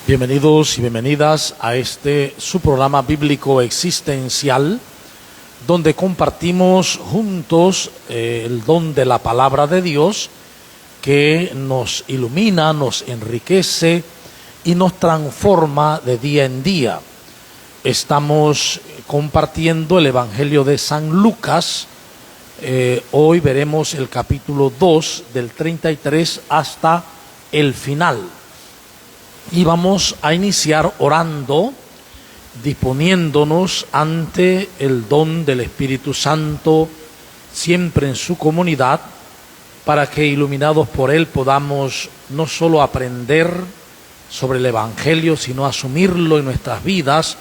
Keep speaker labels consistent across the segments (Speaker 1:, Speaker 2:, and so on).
Speaker 1: Bienvenidos y bienvenidas a su programa bíblico existencial, donde compartimos juntos el don de la palabra de Dios, que nos ilumina, nos enriquece y nos transforma de día en día. Estamos compartiendo el Evangelio de San Lucas. Hoy veremos el capítulo 2 del 33 hasta el final. Y vamos a iniciar orando, disponiéndonos ante el don del Espíritu Santo, siempre en su comunidad, para que iluminados por él podamos no solo aprender sobre el Evangelio, sino asumirlo en nuestras vidas,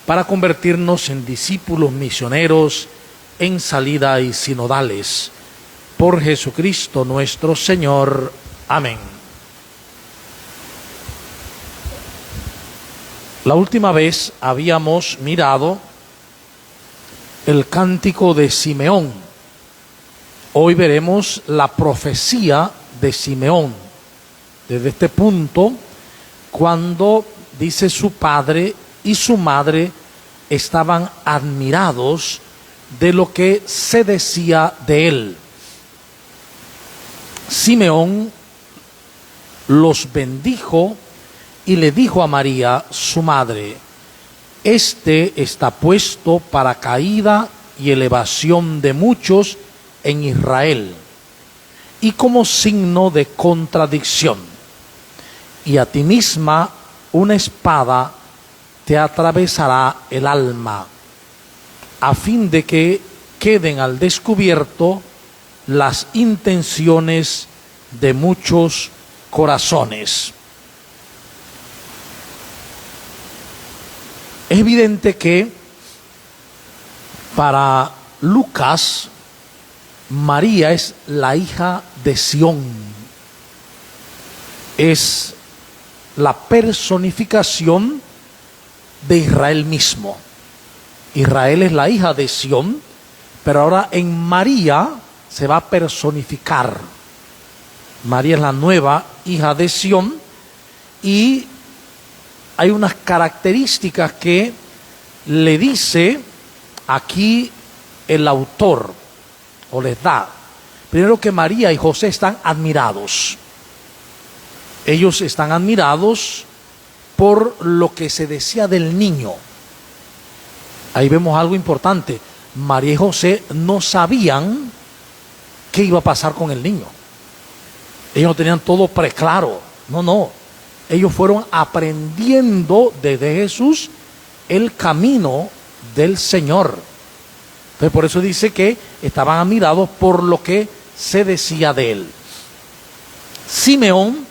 Speaker 1: para convertirnos en discípulos misioneros en salida y sinodales. Por Jesucristo nuestro Señor. Amén. La última vez habíamos mirado el cántico de Simeón. Hoy veremos la profecía de Simeón. Desde este punto, cuando dice su padre y su madre estaban admirados de lo que se decía de él. Simeón los bendijo y le dijo a María, su madre: este está puesto para caída y elevación de muchos en Israel, y como signo de contradicción. Y a ti misma una espada te atravesará el alma, a fin de que queden al descubierto las intenciones de muchos corazones. Es evidente que para Lucas, María es la hija de Sión. Es la personificación de Israel mismo. Israel es la hija de Sión, pero ahora en María se va a personificar. María es la nueva hija de Sión, y hay unas características que le dice aquí el autor, o les da. Primero, que María y José están admirados. Ellos están admirados por lo que se decía del niño. Ahí vemos algo importante. María y José no sabían qué iba a pasar con el niño. Ellos no tenían todo preclaro. No. Ellos fueron aprendiendo desde Jesús el camino del Señor. Entonces, por eso dice que estaban admirados por lo que se decía de él. Simeón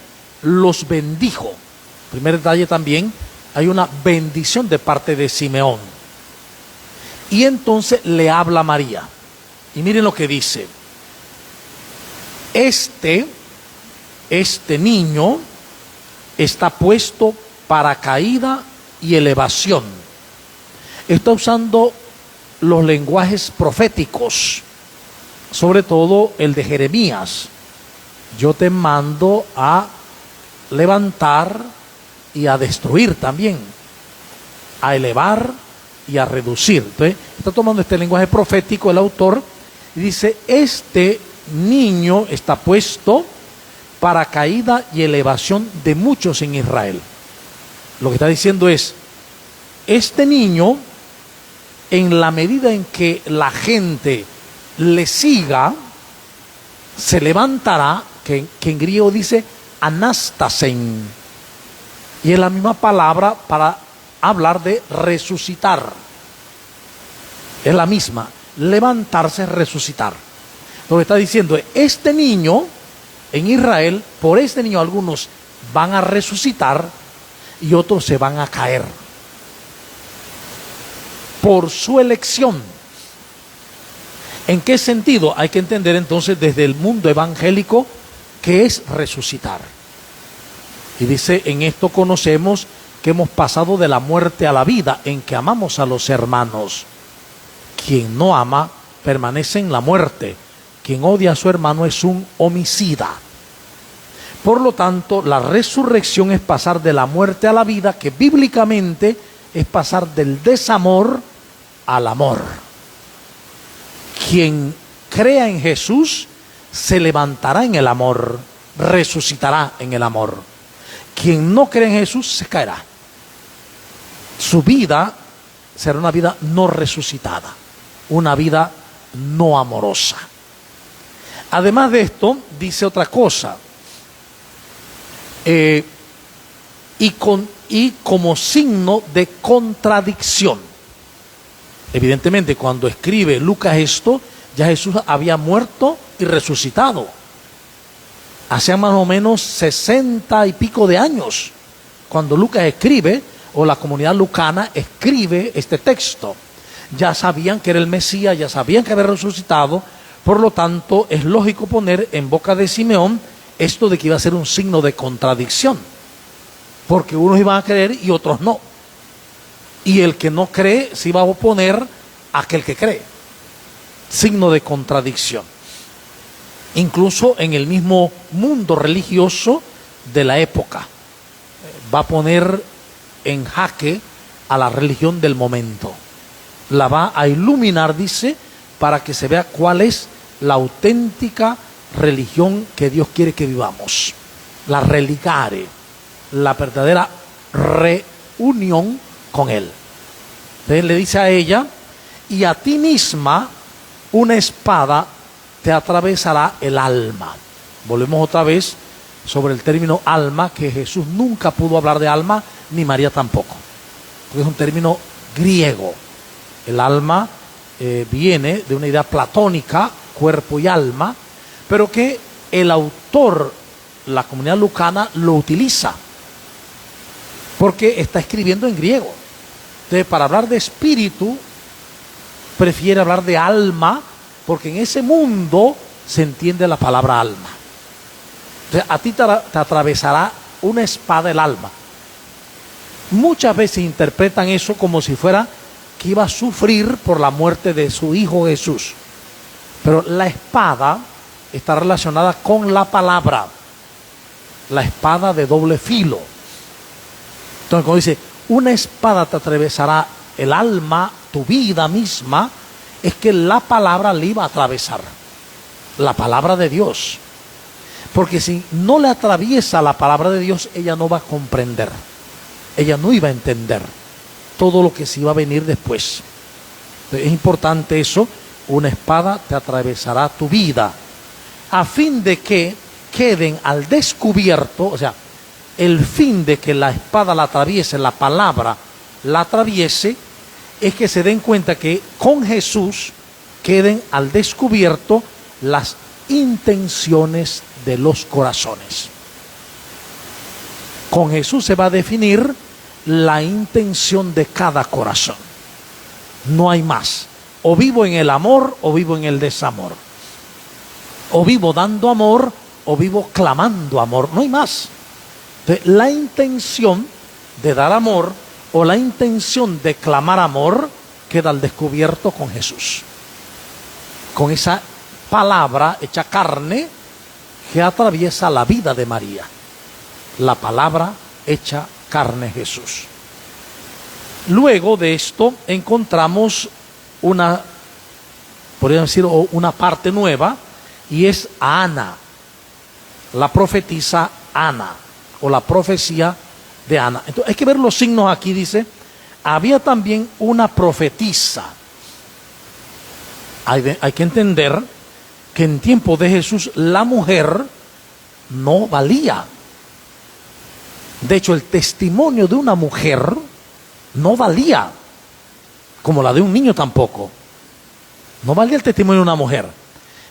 Speaker 1: los bendijo. Primer detalle también, hay una bendición de parte de Simeón. Y entonces le habla a María. Y miren lo que dice. Este niño está puesto para caída y elevación. Está usando los lenguajes proféticos, sobre todo el de Jeremías. Yo te mando a levantar y a destruir también, a elevar y a reducir. Entonces, está tomando este lenguaje profético el autor y dice: este niño está puesto para caída y elevación de muchos en Israel. Lo que está diciendo es: este niño, en la medida en que la gente le siga, se levantará, que en griego dice anastasen, y es la misma palabra para hablar de resucitar. Es la misma, levantarse, resucitar. Lo que está diciendo es: este niño en Israel, por este niño algunos van a resucitar y otros se van a caer. Por su elección. ¿En qué sentido? Hay que entender entonces desde el mundo evangélico qué es resucitar. Y dice: en esto conocemos que hemos pasado de la muerte a la vida, en que amamos a los hermanos. Quien no ama permanece en la muerte. Quien odia a su hermano es un homicida. Por lo tanto, la resurrección es pasar de la muerte a la vida, que bíblicamente es pasar del desamor al amor. Quien crea en Jesús se levantará en el amor, resucitará en el amor. Quien no cree en Jesús se caerá. Su vida será una vida no resucitada, una vida no amorosa. Además de esto, dice otra cosa. Y como signo de contradicción. Evidentemente, cuando escribe Lucas esto, ya Jesús había muerto y resucitado. Hacía más o menos 60 y pico de años, cuando Lucas escribe, o la comunidad lucana escribe este texto. Ya sabían que era el Mesías, ya sabían que había resucitado. Por lo tanto, es lógico poner en boca de Simeón esto de que iba a ser un signo de contradicción, porque unos iban a creer y otros no, y el que no cree se iba a oponer a aquel que cree. Signo de contradicción. Incluso en el mismo mundo religioso de la época va a poner en jaque a la religión del momento, la va a iluminar, dice, para que se vea cuál es la auténtica religión que Dios quiere que vivamos, la religare, la verdadera reunión con Él. Entonces le dice a ella: y a ti misma una espada te atravesará el alma. Volvemos otra vez sobre el término alma, que Jesús nunca pudo hablar de alma, ni María tampoco, porque es un término griego. El alma viene de una idea platónica, cuerpo y alma, pero que el autor, la comunidad lucana, lo utiliza porque está escribiendo en griego. Entonces, para hablar de espíritu, prefiere hablar de alma, porque en ese mundo se entiende la palabra alma. Entonces, a ti te atravesará una espada el alma. Muchas veces interpretan eso como si fuera que iba a sufrir por la muerte de su hijo Jesús. Pero la espada está relacionada con la palabra, la espada de doble filo. Entonces, cuando dice una espada te atravesará el alma, tu vida misma, es que la palabra le iba a atravesar, la palabra de Dios. Porque si no le atraviesa la palabra de Dios, ella no va a comprender, ella no iba a entender todo lo que se iba a venir después. Entonces, es importante eso: una espada te atravesará tu vida, a fin de que queden al descubierto. O sea, el fin de que la espada la atraviese, la palabra la atraviese, es que se den cuenta que con Jesús queden al descubierto las intenciones de los corazones. Con Jesús se va a definir la intención de cada corazón. No hay más. O vivo en el amor o vivo en el desamor. O vivo dando amor o vivo clamando amor. No hay más. Entonces, la intención de dar amor o la intención de clamar amor queda al descubierto con Jesús. Con esa palabra hecha carne que atraviesa la vida de María. La palabra hecha carne, Jesús. Luego de esto encontramos podríamos decir, una parte nueva, y es a Ana, la profetisa Ana, o la profecía de Ana. Entonces hay que ver los signos aquí. Dice: había también una profetisa. Hay que entender que en tiempo de Jesús la mujer no valía. De hecho, el testimonio de una mujer no valía, como la de un niño tampoco. No valía el testimonio de una mujer.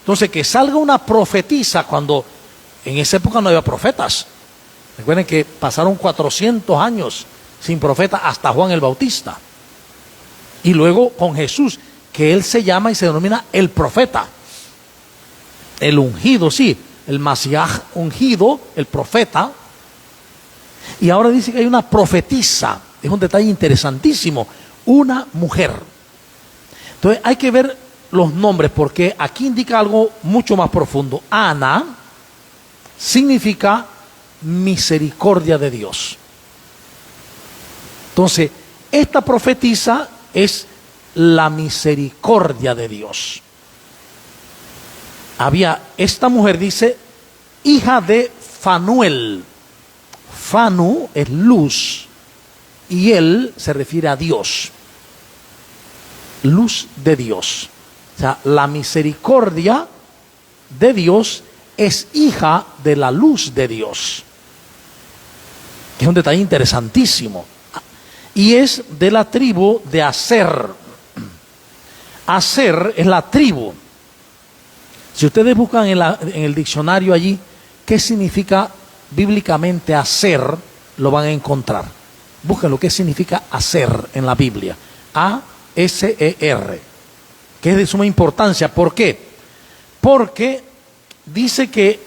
Speaker 1: Entonces, que salga una profetisa, cuando en esa época no había profetas. Recuerden que pasaron 400 años sin profeta hasta Juan el Bautista. Y luego con Jesús, que él se llama y se denomina el profeta. El ungido, sí, el Masías ungido, el profeta. Y ahora dice que hay una profetisa. Es un detalle interesantísimo. Una mujer. Entonces hay que ver los nombres, porque aquí indica algo mucho más profundo. Ana significa misericordia de Dios. Entonces, esta profetisa es la misericordia de Dios. Esta mujer dice, hija de Fanuel. Fanu es luz y él se refiere a Dios. Luz de Dios. O sea, la misericordia de Dios es hija de la luz de Dios. Es un detalle interesantísimo. Y es de la tribu de Aser. Aser es la tribu. Si ustedes buscan en el diccionario allí, ¿qué significa bíblicamente Aser? Lo van a encontrar. Búsquenlo, ¿qué significa Aser en la Biblia? A-S-E-R. Que es de suma importancia. ¿Por qué? Porque dice que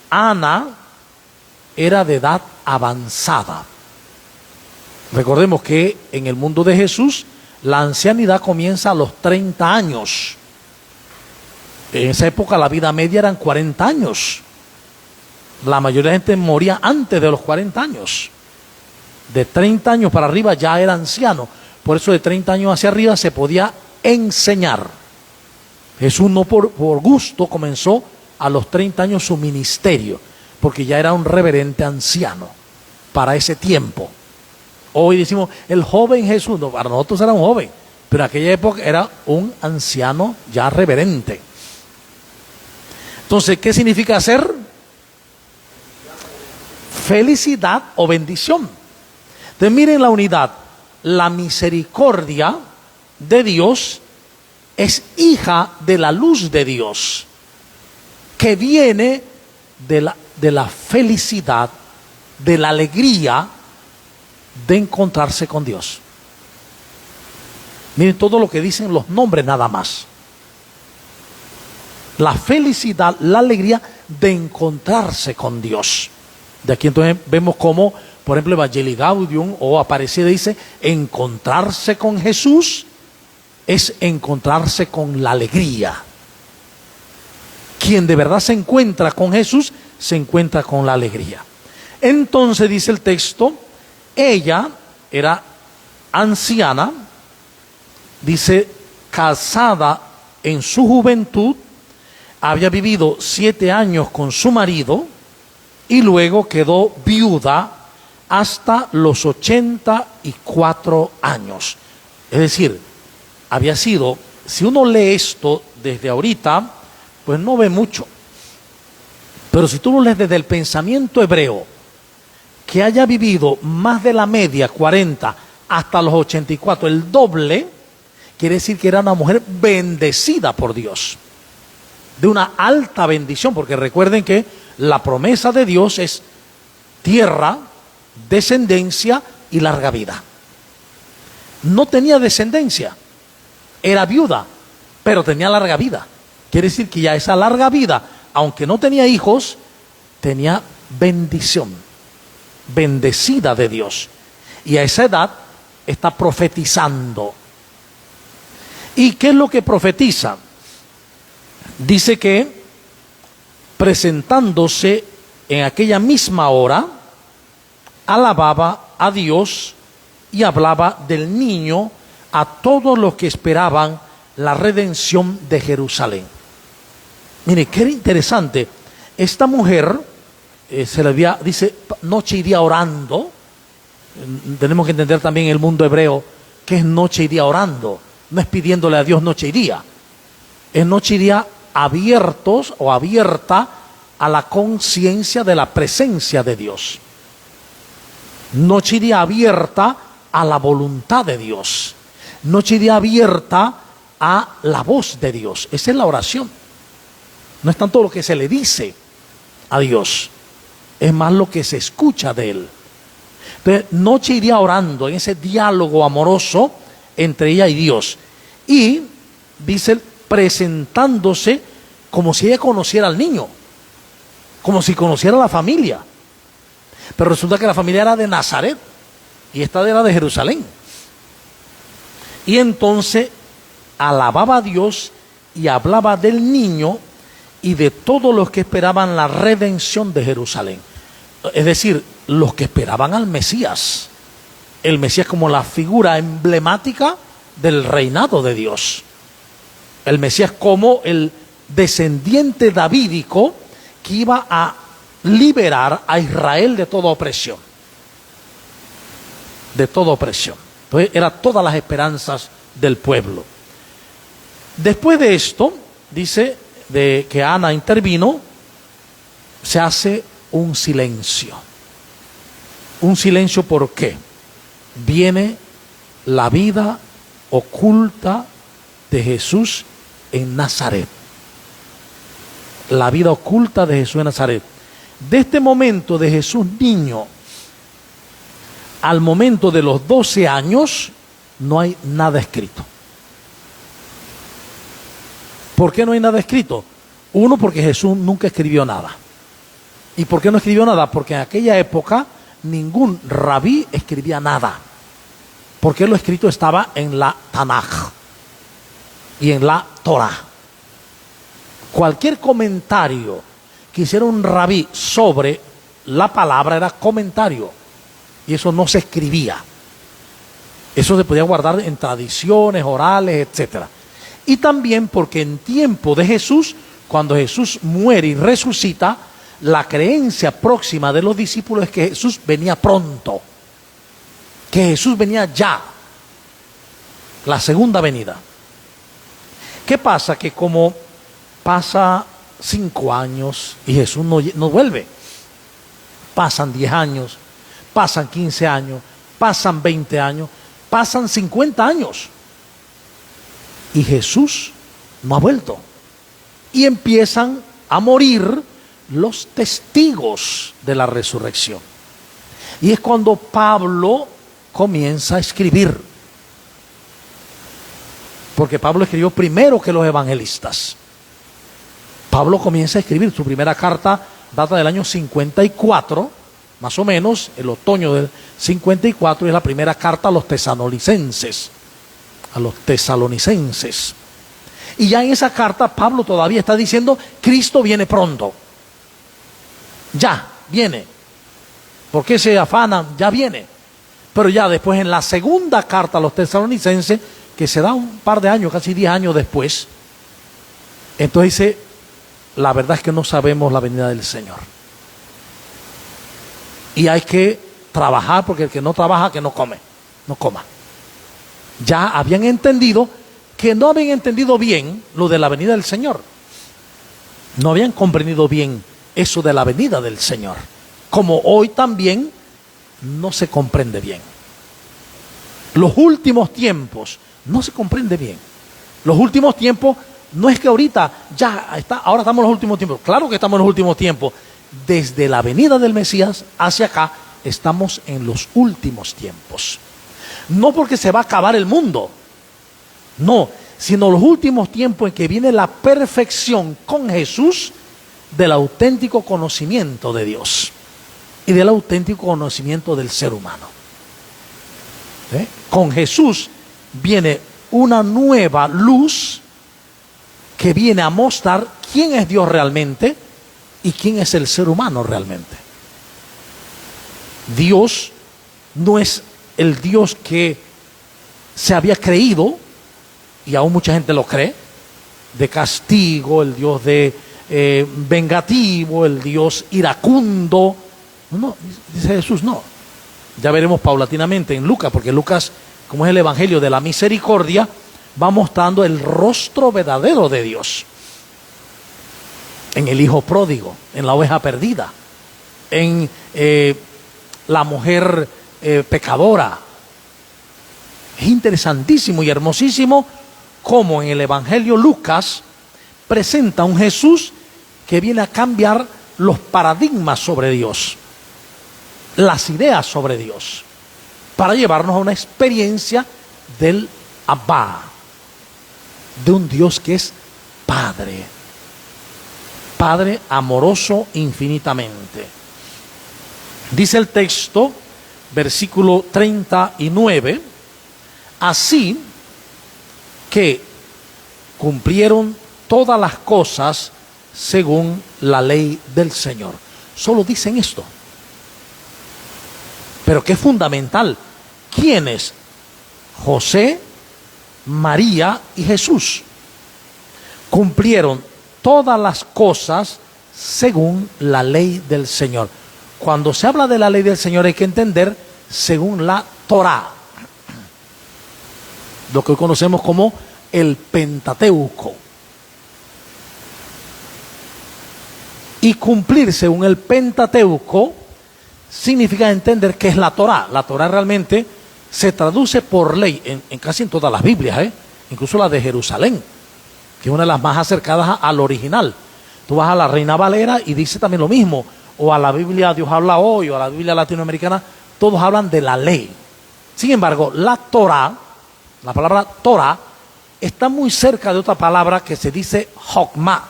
Speaker 1: Ana era de edad avanzada. Recordemos que en el mundo de Jesús la ancianidad comienza a los 30 años. En esa época la vida media eran 40 años. La mayoría de la gente moría antes de los 40 años. De 30 años para arriba ya era anciano. Por eso de 30 años hacia arriba se podía enseñar. Jesús no por gusto comenzó a los 30 años su ministerio, porque ya era un reverente anciano para ese tiempo. Hoy decimos, el joven Jesús, no, para nosotros era un joven, pero en aquella época era un anciano ya reverente. Entonces, ¿qué significa ser? Felicidad o bendición. Entonces, miren la unidad. La misericordia de Dios es hija de la luz de Dios, que viene de la felicidad, de la alegría de encontrarse con Dios. Miren todo lo que dicen los nombres nada más. La felicidad, la alegría de encontrarse con Dios. De aquí entonces vemos cómo, por ejemplo, Evangelii Gaudium o Aparecida dice, encontrarse con Jesús es encontrarse con la alegría. Quien de verdad se encuentra con Jesús, se encuentra con la alegría. Entonces dice el texto, ella era anciana, dice, casada en su juventud, había vivido 7 años con su marido y luego quedó viuda hasta los 84 años. Es decir, había sido, si uno lee esto desde ahorita, pues no ve mucho. Pero si tú lo lees desde el pensamiento hebreo, que haya vivido más de la media, 40, hasta los 84, el doble, quiere decir que era una mujer bendecida por Dios. De una alta bendición, porque recuerden que la promesa de Dios es tierra, descendencia y larga vida. No tenía descendencia, era viuda, pero tenía larga vida. Quiere decir que ya esa larga vida, aunque no tenía hijos, tenía bendición, bendecida de Dios. Y a esa edad está profetizando. ¿Y qué es lo que profetiza? Dice que presentándose en aquella misma hora, alababa a Dios y hablaba del niño a todos los que esperaban la redención de Jerusalén. Mire, qué interesante. Esta mujer se le había, dice, noche y día orando. Tenemos que entender también el mundo hebreo que es noche y día orando. No es pidiéndole a Dios noche y día. Es noche y día abiertos o abierta a la conciencia de la presencia de Dios. Noche y día abierta a la voluntad de Dios. Noche y día abierta a la voz de Dios. Esa es la oración. No es tanto lo que se le dice a Dios, es más lo que se escucha de Él. Entonces, noche y día orando en ese diálogo amoroso entre ella y Dios. Y dice, presentándose como si ella conociera al niño, como si conociera a la familia. Pero resulta que la familia era de Nazaret y esta era de Jerusalén. Y entonces alababa a Dios y hablaba del niño y de todos los que esperaban la redención de Jerusalén. es decir, los que esperaban al Mesías. El Mesías como la figura emblemática del reinado de Dios. El Mesías como el descendiente davídico que iba a liberar a Israel de toda opresión. De toda opresión. Entonces, eran todas las esperanzas del pueblo. Después de esto, dice de que Ana intervino, se hace un silencio. Un silencio, ¿por qué? Viene la vida oculta de Jesús en Nazaret. La vida oculta de Jesús en Nazaret. De este momento de Jesús niño al momento de los 12 años, no hay nada escrito. ¿Por qué no hay nada escrito? Uno, porque Jesús nunca escribió nada. ¿Y por qué no escribió nada? Porque en aquella época ningún rabí escribía nada. Porque lo escrito estaba en la Tanaj y en la Torah. Cualquier comentario que hiciera un rabí sobre la palabra era comentario. Y eso no se escribía. Eso se podía guardar en tradiciones orales, etc. Y también porque en tiempo de Jesús, cuando Jesús muere y resucita, la creencia próxima de los discípulos es que Jesús venía pronto, que Jesús venía ya, la segunda venida. ¿Qué pasa? Que como pasa 5 años y Jesús no vuelve, pasan 10 años, pasan 15 años, pasan 20 años, pasan 50 años y Jesús no ha vuelto. Y empiezan a morir los testigos de la resurrección. Y es cuando Pablo comienza a escribir. Porque Pablo escribió primero que los evangelistas. Pablo comienza a escribir. Su primera carta data del año 54, más o menos, el otoño del 54, y es la primera carta a los tesalonicenses. Y ya en esa carta Pablo todavía está diciendo, Cristo viene pronto. Ya, viene. ¿Por qué se afanan? Ya viene. Pero ya después en la segunda carta a los tesalonicenses, que se da un par de años, casi 10 años después, entonces dice, la verdad es que no sabemos la venida del Señor. Y hay que trabajar, porque el que no trabaja, que no come, no coma. Ya habían entendido que no habían entendido bien lo de la venida del Señor. No habían comprendido bien eso de la venida del Señor. Como hoy también no se comprende bien. Los últimos tiempos no se comprende bien. Los últimos tiempos no es que ahorita ya está, ahora estamos en los últimos tiempos. Claro que estamos en los últimos tiempos. Desde la venida del Mesías hacia acá estamos en los últimos tiempos. No porque se va a acabar el mundo, no, sino los últimos tiempos en que viene la perfección con Jesús del auténtico conocimiento de Dios y del auténtico conocimiento del ser humano. Con Jesús viene una nueva luz que viene a mostrar quién es Dios realmente y quién es el ser humano realmente. Dios no es el Dios que se había creído, y aún mucha gente lo cree, de castigo, el Dios de vengativo, el Dios iracundo. No, dice Jesús, no. Ya veremos paulatinamente en Lucas, porque Lucas, como es el evangelio de la misericordia, va mostrando el rostro verdadero de Dios. En el hijo pródigo, en la oveja perdida, en la mujer pecadora. Es interesantísimo y hermosísimo cómo en el evangelio Lucas presenta un Jesús que viene a cambiar los paradigmas sobre Dios, las ideas sobre Dios, para llevarnos a una experiencia del Abba, de un Dios que es Padre, Padre amoroso infinitamente. Dice el texto, versículo 39, así que cumplieron todas las cosas según la ley del Señor. Solo dicen esto. pero que es fundamental. ¿Quiénes? José, María y Jesús cumplieron todas las cosas según la ley del Señor. Cuando se habla de la ley del Señor hay que entender según la Torá, lo que hoy conocemos como el Pentateuco. Y cumplir según el Pentateuco significa entender qué es la Torá. La Torá realmente se traduce por ley en casi en todas las Biblias, incluso la de Jerusalén, que es una de las más acercadas al original. Tú vas a la Reina Valera y dice también lo mismo, o a la Biblia Dios habla hoy, o a la Biblia latinoamericana, todos hablan de la ley. Sin embargo, la Torá, la palabra Torá, está muy cerca de otra palabra que se dice Jokma.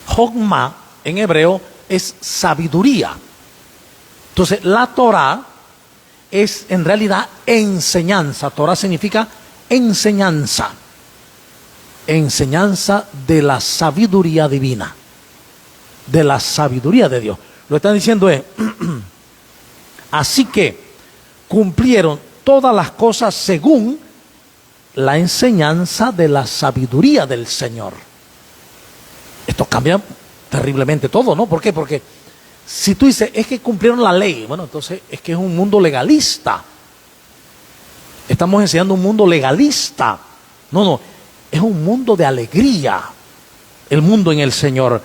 Speaker 1: Jokma en hebreo es sabiduría. Entonces, la Torá es en realidad enseñanza. Torá significa enseñanza. Enseñanza de la sabiduría divina, de la sabiduría de Dios. Lo que están diciendo es, así que cumplieron todas las cosas según la enseñanza de la sabiduría del Señor. Esto cambia terriblemente todo, ¿no? ¿Por qué? Porque si tú dices, es que cumplieron la ley, bueno, entonces es que es un mundo legalista. Estamos enseñando un mundo legalista. No, es un mundo de alegría. El mundo en el Señor.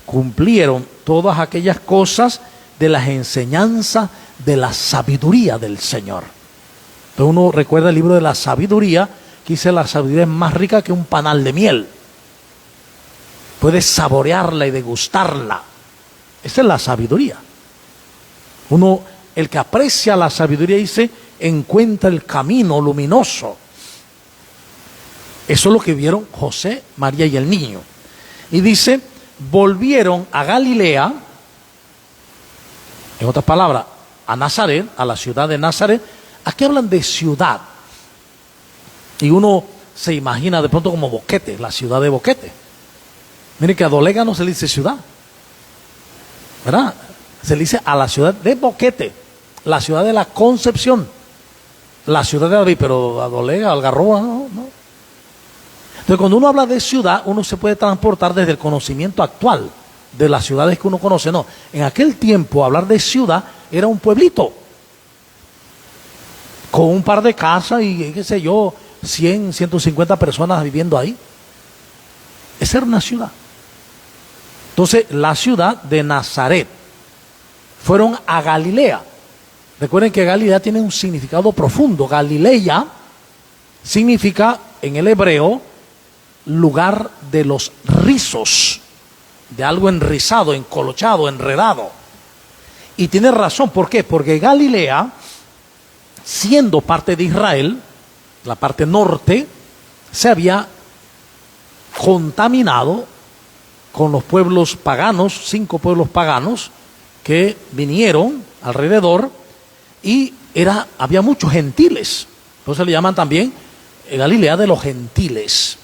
Speaker 1: Cumplieron todas aquellas cosas de las enseñanzas de la sabiduría del Señor. Entonces uno recuerda el libro de la sabiduría, que dice la sabiduría es más rica que un panal de miel. Puedes saborearla y degustarla. Esa es la sabiduría. Uno, el que aprecia la sabiduría, dice, encuentra el camino luminoso. Eso es lo que vieron José, María y el niño. Y dice, volvieron a Galilea, en otras palabras, a Nazaret, a la ciudad de Nazaret. Aquí hablan de ciudad. Y uno se imagina de pronto como Boquete, la ciudad de Boquete. Miren que a Dolega no se le dice ciudad, ¿verdad? Se le dice a la ciudad de Boquete, la ciudad de la Concepción, la ciudad de David, pero a Dolega, Algarroba, no. Entonces, cuando uno habla de ciudad, uno se puede transportar desde el conocimiento actual de las ciudades que uno conoce. No, en aquel tiempo hablar de ciudad era un pueblito con un par de casas y qué sé yo, 100, 150 personas viviendo ahí. Esa era una ciudad. Entonces, la ciudad de Nazaret. Fueron a Galilea. Recuerden que Galilea tiene un significado profundo. Galilea significa en el hebreo lugar de los rizos, de algo enrizado, encolochado, enredado. Y tiene razón, ¿por qué? Porque Galilea, siendo parte de Israel, la parte norte, se había contaminado con los pueblos paganos, 5 pueblos paganos que vinieron alrededor, y había muchos gentiles. Por eso le llaman también Galilea de los gentiles.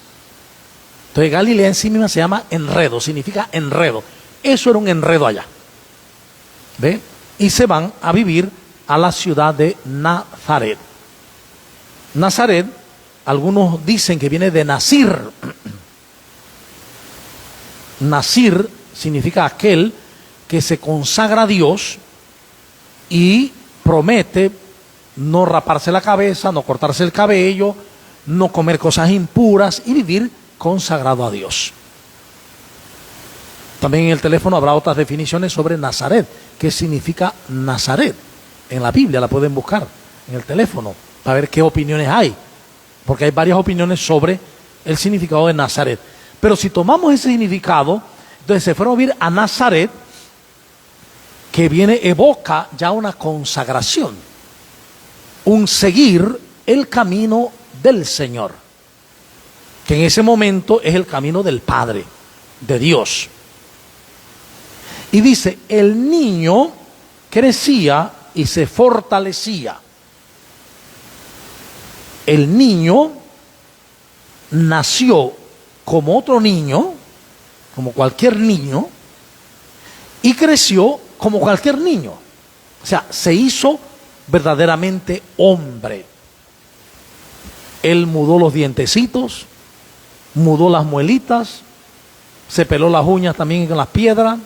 Speaker 1: Entonces Galilea en sí misma se llama enredo, significa enredo. Eso era un enredo allá. ¿Ve? Y se van a vivir a la ciudad de Nazaret. Nazaret, algunos dicen que viene de Nazir. Nazir significa aquel que se consagra a Dios y promete no raparse la cabeza, no cortarse el cabello, no comer cosas impuras y vivir consagrado a Dios. También en el teléfono habrá otras definiciones sobre Nazaret. ¿Qué significa Nazaret? En la Biblia la pueden buscar en el teléfono para ver qué opiniones hay, porque hay varias opiniones sobre el significado de Nazaret. Pero si tomamos ese significado, entonces se fueron a vivir a Nazaret, que evoca ya una consagración, un seguir el camino del Señor, que en ese momento es el camino del Padre, de Dios. Y dice, el niño crecía y se fortalecía. El niño nació como otro niño, como cualquier niño, y creció como cualquier niño. sea, se hizo verdaderamente hombre. Él mudó los dientecitos, mudó las muelitas, se peló las uñas también con las piedras,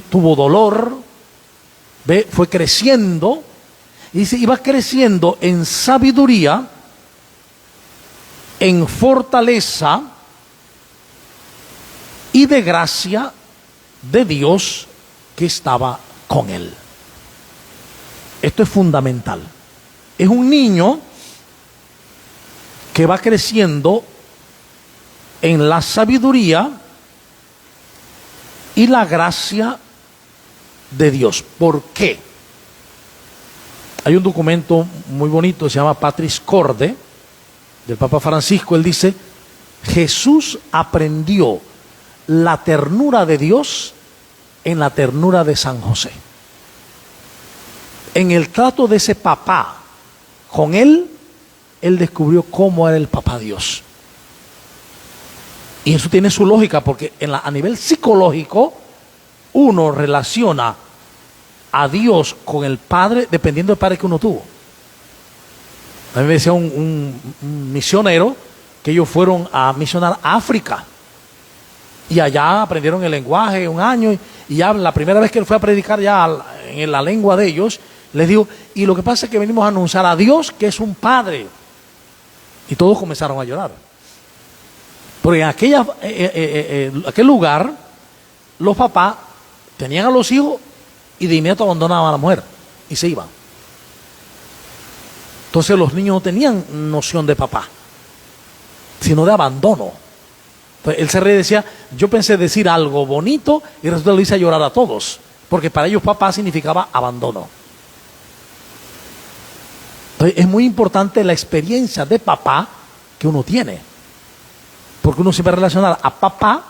Speaker 1: tuvo dolor, ¿ve? Fue creciendo, y dice, iba creciendo en sabiduría, en fortaleza y de gracia de Dios que estaba con él. Esto es fundamental. Es un niño que va creciendo en la sabiduría y la gracia de Dios. ¿Por qué? Hay un documento muy bonito que se llama Patris Corde del Papa Francisco. Él dice: Jesús aprendió la ternura de Dios en la ternura de San José. En el trato de ese papá con él descubrió cómo era el papá Dios. Y eso tiene su lógica, porque a nivel psicológico uno relaciona a Dios con el Padre dependiendo del padre que uno tuvo. A mí me decía un misionero que ellos fueron a misionar a África y allá aprendieron el lenguaje un año, y ya la primera vez que él fue a predicar ya en la lengua de ellos, les digo, y lo que pasa es que venimos a anunciar a Dios que es un padre. Y todos comenzaron a llorar. Porque en aquel lugar los papás tenían a los hijos y de inmediato abandonaban a la mujer y se iban. Entonces los niños no tenían noción de papá, sino de abandono. Entonces él se reía y decía, yo pensé decir algo bonito y resulta que lo hice llorar a todos, porque para ellos papá significaba abandono. Entonces es muy importante la experiencia de papá que uno tiene, porque uno siempre relaciona a papá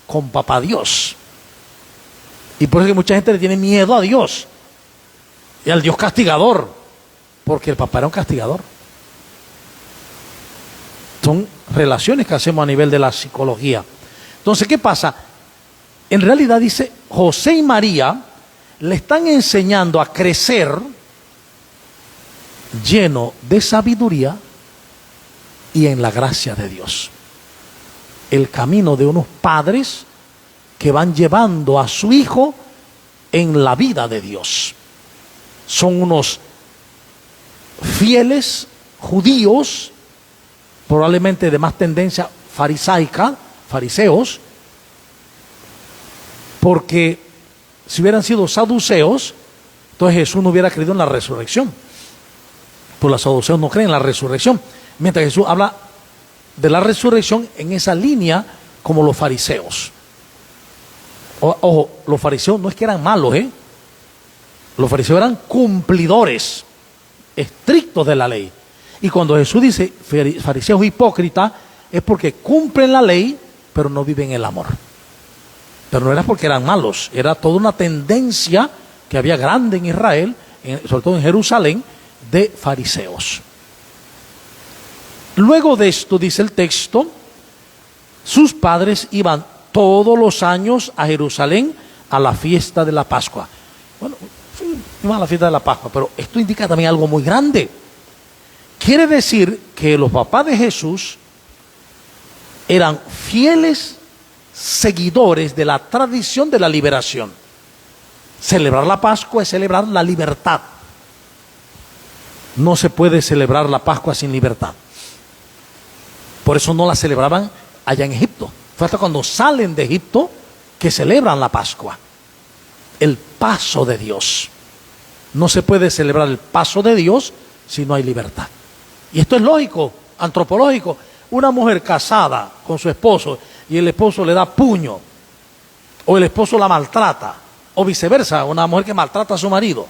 Speaker 1: con papá Dios. Y por eso que mucha gente le tiene miedo a Dios y al Dios castigador, porque el papá era un castigador. Son relaciones que hacemos a nivel de la psicología. Entonces, ¿qué pasa? En realidad dice, José y María le están enseñando a crecer lleno de sabiduría y en la gracia de Dios. El camino de unos padres que van llevando a su hijo en la vida de Dios. Son unos fieles judíos, probablemente de más tendencia farisaica, fariseos, porque si hubieran sido saduceos, entonces Jesús no hubiera creído en la resurrección. Pues los saduceos no creen en la resurrección, mientras Jesús habla de la resurrección en esa línea como los fariseos. Ojo, los fariseos no es que eran malos, los fariseos eran cumplidores estrictos de la ley. Y cuando Jesús dice fariseos hipócritas, es porque cumplen la ley pero no viven el amor. Pero no era porque eran malos, era toda una tendencia que había grande en Israel, sobre todo en Jerusalén, de fariseos. Luego de esto, dice el texto, sus padres iban todos los años a Jerusalén a la fiesta de la Pascua. Bueno, iban a la fiesta de la Pascua, pero esto indica también algo muy grande. Quiere decir que los papás de Jesús eran fieles seguidores de la tradición de la liberación. Celebrar la Pascua es celebrar la libertad. No se puede celebrar la Pascua sin libertad. Por eso no la celebraban allá en Egipto. Fue hasta cuando salen de Egipto que celebran la Pascua. El paso de Dios. No se puede celebrar el paso de Dios si no hay libertad. Y esto es lógico, antropológico. Una mujer casada con su esposo y el esposo le da puño, o el esposo la maltrata, o viceversa, una mujer que maltrata a su marido,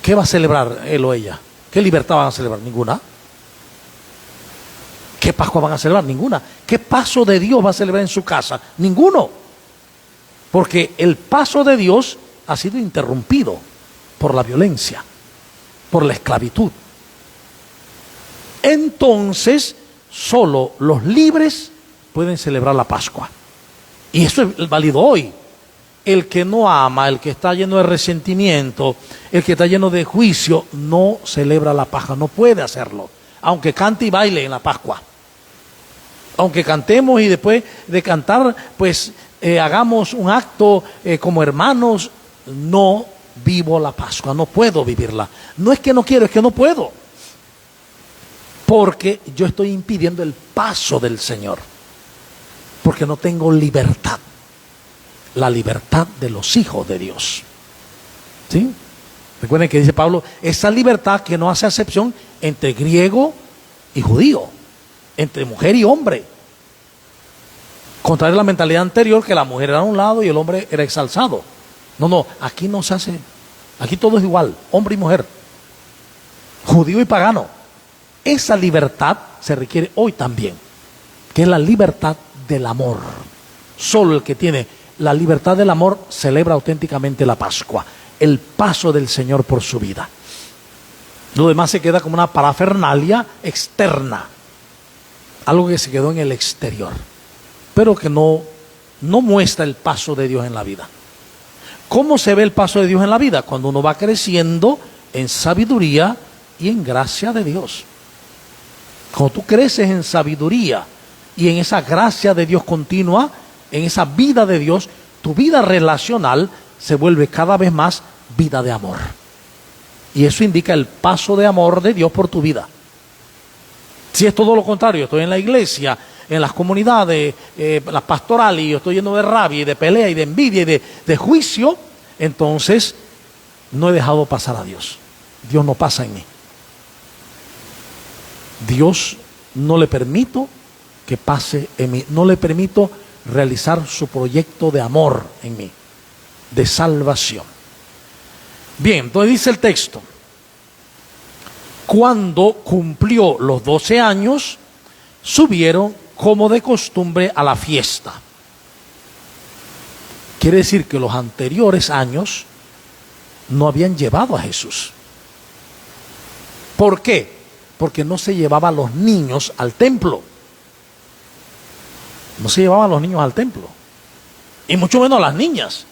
Speaker 1: ¿qué va a celebrar él o ella? ¿Qué libertad van a celebrar? Ninguna. ¿Qué Pascua van a celebrar? Ninguna. ¿Qué paso de Dios va a celebrar en su casa? Ninguno. Porque el paso de Dios ha sido interrumpido por la violencia, por la esclavitud. Entonces, solo los libres pueden celebrar la Pascua. Y eso es válido hoy. el que no ama, el que está lleno de resentimiento, el que está lleno de juicio, no celebra la Pascua, no puede hacerlo, aunque cante y baile en la Pascua. Aunque cantemos y después de cantar, pues hagamos un acto como hermanos, no vivo la Pascua, no puedo vivirla. No es que no quiero, es que no puedo. Porque yo estoy impidiendo el paso del Señor. Porque no tengo libertad. La libertad de los hijos de Dios. ¿Sí? Recuerden que dice Pablo, esa libertad que no hace acepción entre griego y judío, entre mujer y hombre. Contrario a la mentalidad anterior, que la mujer era a un lado y el hombre era exalzado. No, aquí no se hace, aquí todo es igual, hombre y mujer, judío y pagano. Esa libertad se requiere hoy también, que es la libertad del amor. Solo el que tiene la libertad del amor celebra auténticamente la Pascua, el paso del Señor por su vida. Lo demás se queda como una parafernalia externa, algo que se quedó en el exterior, pero que no muestra el paso de Dios en la vida. ¿Cómo se ve el paso de Dios en la vida? Cuando uno va creciendo en sabiduría y en gracia de Dios. Cuando tú creces en sabiduría y en esa gracia de Dios continua, en esa vida de Dios, tu vida relacional se vuelve cada vez más vida de amor. Y eso indica el paso de amor de Dios por tu vida. Si es todo lo contrario, estoy en la iglesia, en las comunidades, las pastorales, y yo estoy lleno de rabia y de pelea y de envidia y de juicio, entonces no he dejado pasar a Dios. Dios no pasa en mí. Dios no le permito que pase en mí, no le permito realizar su proyecto de amor en mí, de salvación. Bien, entonces dice el texto, cuando cumplió los 12 años, subieron como de costumbre a la fiesta. Quiere decir que los anteriores años no habían llevado a Jesús. ¿Por qué? Porque no se llevaba a los niños al templo. No se llevaban a los niños al templo. Y mucho menos a las niñas.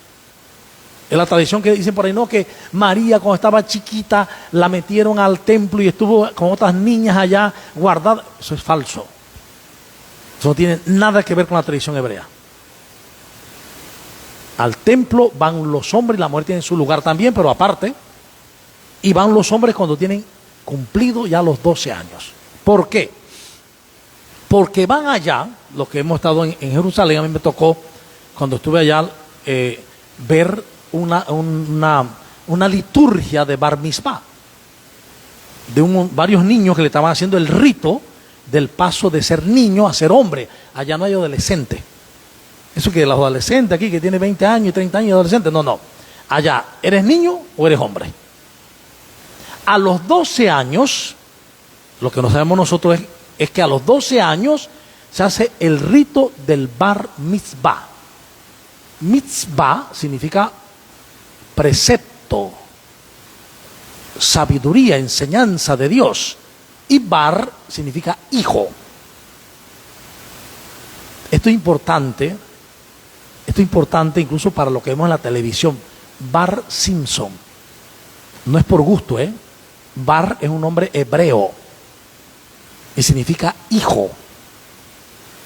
Speaker 1: Es la tradición que dicen por ahí, no, que María cuando estaba chiquita la metieron al templo y estuvo con otras niñas allá guardadas. Eso es falso. Eso no tiene nada que ver con la tradición hebrea. Al templo van los hombres y la mujer tiene su lugar también, pero aparte. Y van los hombres cuando tienen cumplido ya los 12 años. ¿Por qué? Porque van allá, los que hemos estado en Jerusalén, a mí me tocó, cuando estuve allá, ver una liturgia de Bar Mitzvah, de varios niños que le estaban haciendo el rito del paso de ser niño a ser hombre. Allá no hay adolescente. Eso que los adolescentes aquí, que tiene 20 años y 30 años de adolescente, no. Allá, ¿eres niño o eres hombre? A los 12 años, lo que no sabemos nosotros es que a los 12 años se hace el rito del Bar Mitzvah. Mitzvah significa precepto, sabiduría, enseñanza de Dios. Y Bar significa hijo. Esto es importante incluso para lo que vemos en la televisión. Bar Simpson. No es por gusto, Bar es un nombre hebreo y significa hijo.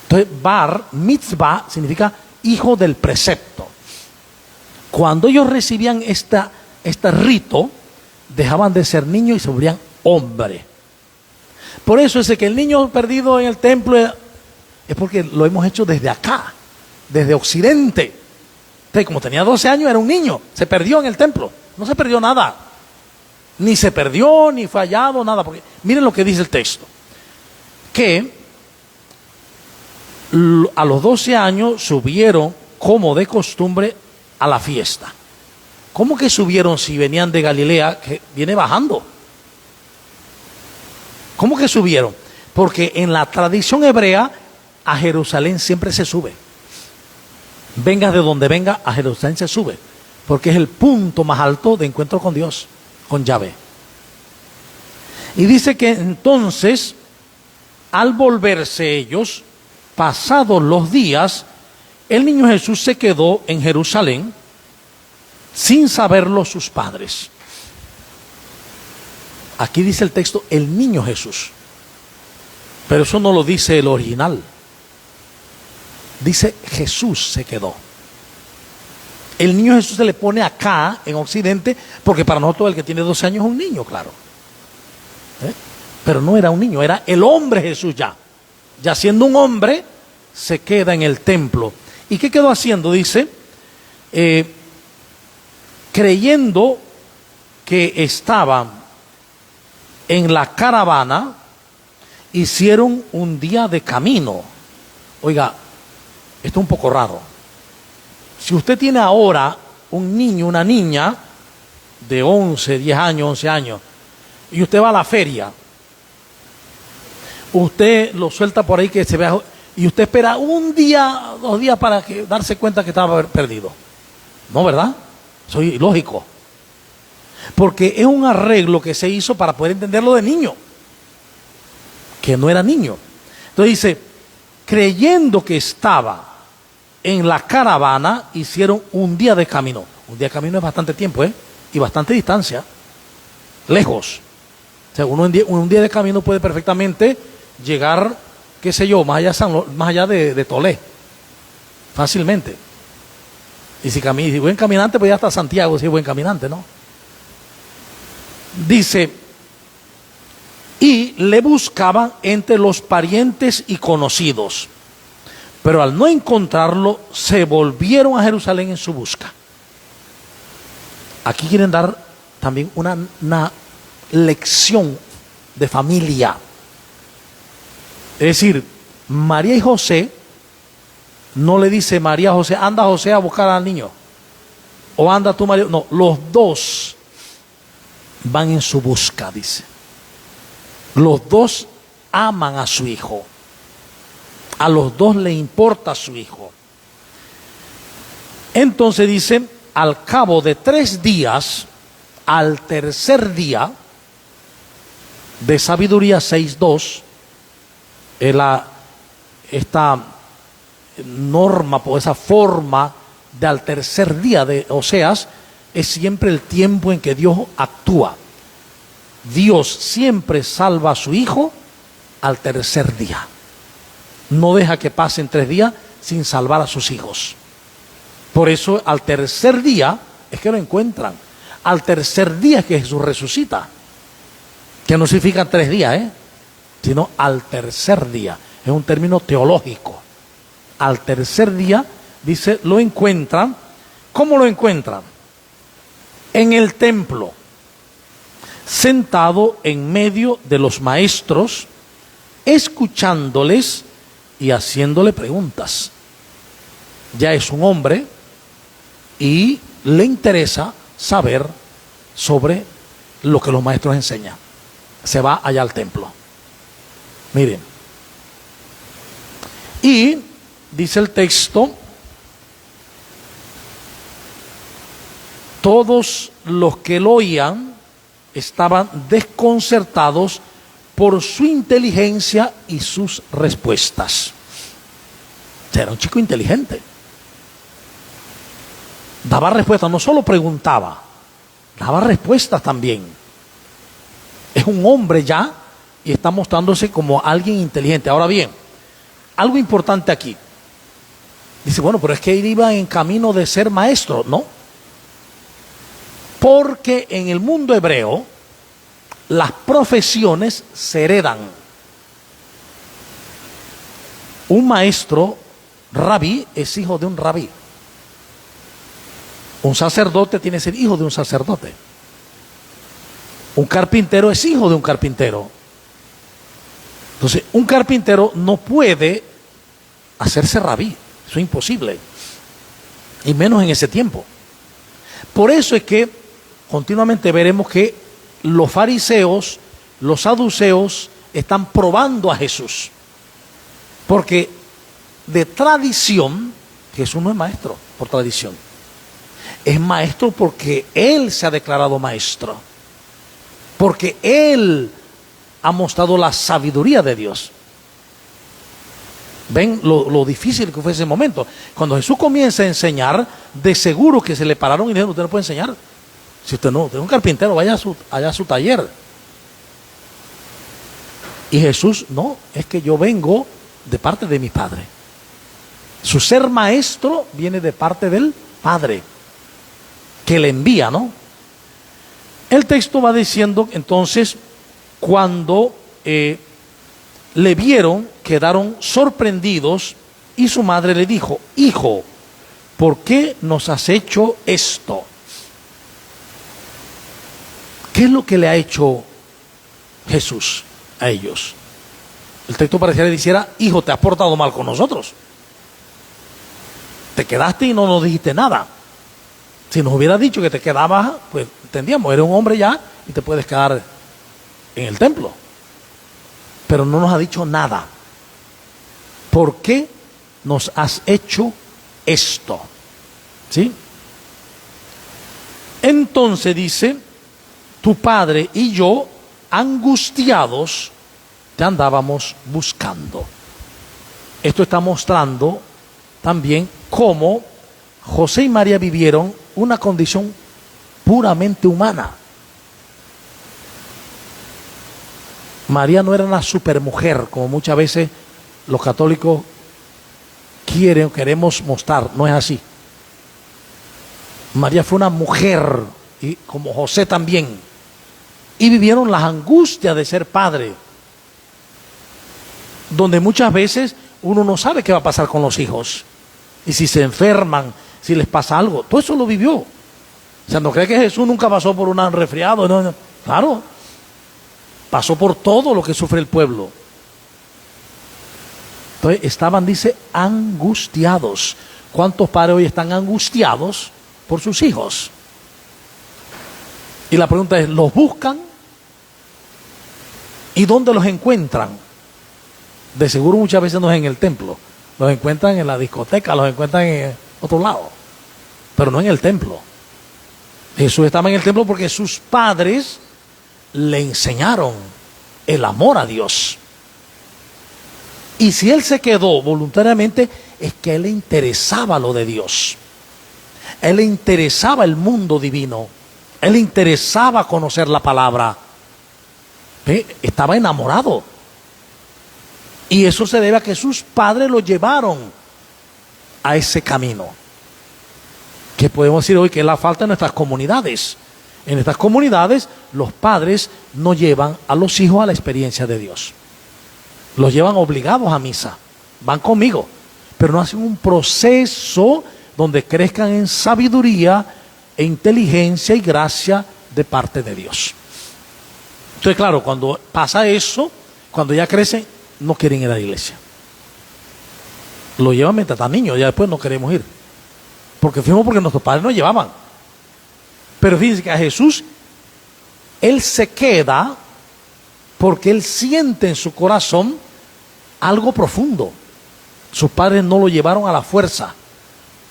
Speaker 1: Entonces, Bar Mitzvah significa hijo del precepto. Cuando ellos recibían este rito, dejaban de ser niños y se volvían hombres. Por eso es que el niño perdido en el templo es porque lo hemos hecho desde acá, desde Occidente. Entonces, como tenía 12 años, era un niño, se perdió en el templo. No se perdió nada. Ni se perdió, ni fue hallado, nada. Porque miren lo que dice el texto. Que a los 12 años subieron como de costumbre a la fiesta. ¿Cómo que subieron si venían de Galilea, que viene bajando? ¿Cómo que subieron? Porque en la tradición hebrea a Jerusalén siempre se sube. Venga de donde venga, a Jerusalén se sube. Porque es el punto más alto de encuentro con Dios, con Yahvé. Y dice que entonces, al volverse ellos, pasados los días, el niño Jesús se quedó en Jerusalén sin saberlo sus padres. Aquí dice el texto, el niño Jesús. Pero eso no lo dice el original. Dice, Jesús se quedó. El niño Jesús se le pone acá, en Occidente, porque para nosotros el que tiene 12 años es un niño, claro. Pero no era un niño, era el hombre Jesús ya. Ya siendo un hombre, se queda en el templo. ¿Y qué quedó haciendo? Dice, creyendo que estaba en la caravana, hicieron un día de camino. Oiga, esto es un poco raro. Si usted tiene ahora un niño, una niña de 11, 10 años, 11 años, y usted va a la feria, usted lo suelta por ahí que se vea, y usted espera un día, 2 días para darse cuenta que estaba perdido. No, ¿verdad? Soy ilógico. Porque es un arreglo que se hizo para poder entenderlo de niño, que no era niño. Entonces dice, creyendo que estaba en la caravana, hicieron un día de camino. Un día de camino es bastante tiempo, y bastante distancia, lejos. O sea, uno un día de camino puede perfectamente llegar, qué sé yo, más allá de Tolé, fácilmente. Y si buen caminante, pues ya hasta Santiago, si es buen caminante, ¿no? Dice, y le buscaban entre los parientes y conocidos, pero al no encontrarlo, se volvieron a Jerusalén en su busca. Aquí quieren dar también una lección de familia. Es decir, María y José, no le dice María a José, anda José a buscar al niño, o anda tú María, no, los dos van en su busca, dice. Los dos aman a su hijo, a los dos le importa su hijo. Entonces dice, al cabo de 3 días, al tercer día, de Sabiduría 6:2, esta norma, por esa forma de al tercer día de Oseas, es siempre el tiempo en que Dios actúa. Dios siempre salva a su hijo al tercer día. No deja que pasen 3 días sin salvar a sus hijos. Por eso al tercer día es que lo encuentran. Al tercer día es que Jesús resucita. Que no significa 3 días, sino al tercer día. Es un término teológico. Al tercer día, dice, lo encuentran. ¿Cómo lo encuentran? En el templo, sentado en medio de los maestros, escuchándoles y haciéndole preguntas. Ya es un hombre y le interesa saber sobre lo que los maestros enseñan. Se va allá al templo. Miren. Y dice el texto, todos los que lo oían estaban desconcertados por su inteligencia y sus respuestas. O sea, era un chico inteligente. Daba respuestas, no solo preguntaba, daba respuestas también. Es un hombre ya y está mostrándose como alguien inteligente. Ahora bien, algo importante aquí. Dice, bueno, pero es que él iba en camino de ser maestro. No. Porque en el mundo hebreo las profesiones se heredan. Un maestro, rabí, es hijo de un rabí. Un sacerdote tiene que ser hijo de un sacerdote. Un carpintero es hijo de un carpintero. Entonces, un carpintero no puede hacerse rabí. Eso es imposible. Y menos en ese tiempo. Por eso es que continuamente veremos que los fariseos, los saduceos, están probando a Jesús. Porque de tradición, Jesús no es maestro por tradición. Es maestro porque Él se ha declarado maestro. Porque Él ha mostrado la sabiduría de Dios. Ven lo difícil que fue ese momento. Cuando Jesús comienza a enseñar, de seguro que se le pararon y dijeron: usted no puede enseñar. Si usted no, usted es un carpintero, vaya allá a su taller. Y Jesús: no, es que yo vengo de parte de mi Padre. Su ser maestro viene de parte del Padre, que le envía, ¿no? El texto va diciendo entonces, cuando le vieron, quedaron sorprendidos, y su madre le dijo: hijo, ¿por qué nos has hecho esto? ¿Qué es lo que le ha hecho Jesús a ellos? El texto pareciera que dijera: hijo, te has portado mal con nosotros. Te quedaste y no nos dijiste nada. Si nos hubiera dicho que te quedabas, pues entendíamos, eres un hombre ya y te puedes quedar en el templo. Pero no nos ha dicho nada. ¿Por qué nos has hecho esto? ¿Sí? Entonces dice: tu padre y yo, angustiados, te andábamos buscando. Esto está mostrando también cómo José y María vivieron una condición puramente humana. María no era una supermujer, como muchas veces los católicos quieren o queremos mostrar. No es así. María fue una mujer, y como José también, y vivieron las angustias de ser padre, donde muchas veces uno no sabe qué va a pasar con los hijos, y si se enferman, si les pasa algo. Todo eso lo vivió. O sea, no cree que Jesús nunca pasó por un resfriado. No. Claro, pasó por todo lo que sufre el pueblo. Entonces estaban, dice, angustiados. ¿Cuántos padres hoy están angustiados por sus hijos? Y la pregunta es: ¿los buscan? ¿Y dónde los encuentran? De seguro muchas veces no es en el templo. Los encuentran en la discoteca, los encuentran en otro lado, pero no en el templo. Jesús estaba en el templo porque sus padres le enseñaron el amor a Dios. Y si él se quedó voluntariamente, es que a él le interesaba lo de Dios. A él le interesaba el mundo divino. A él le interesaba conocer la palabra. Estaba enamorado. Y eso se debe a que sus padres lo llevaron a ese camino. Que podemos decir hoy que es la falta en nuestras comunidades. En estas comunidades los padres no llevan a los hijos a la experiencia de Dios. Los llevan obligados a misa. Van conmigo. Pero no hacen un proceso donde crezcan en sabiduría e inteligencia y gracia de parte de Dios. Entonces, claro, cuando pasa eso, cuando ya crecen, no quieren ir a la iglesia. Lo llevan mientras están niños, ya después no queremos ir. Porque fuimos porque nuestros padres nos llevaban. Pero fíjense que a Jesús, él se queda porque él siente en su corazón algo profundo. Sus padres no lo llevaron a la fuerza,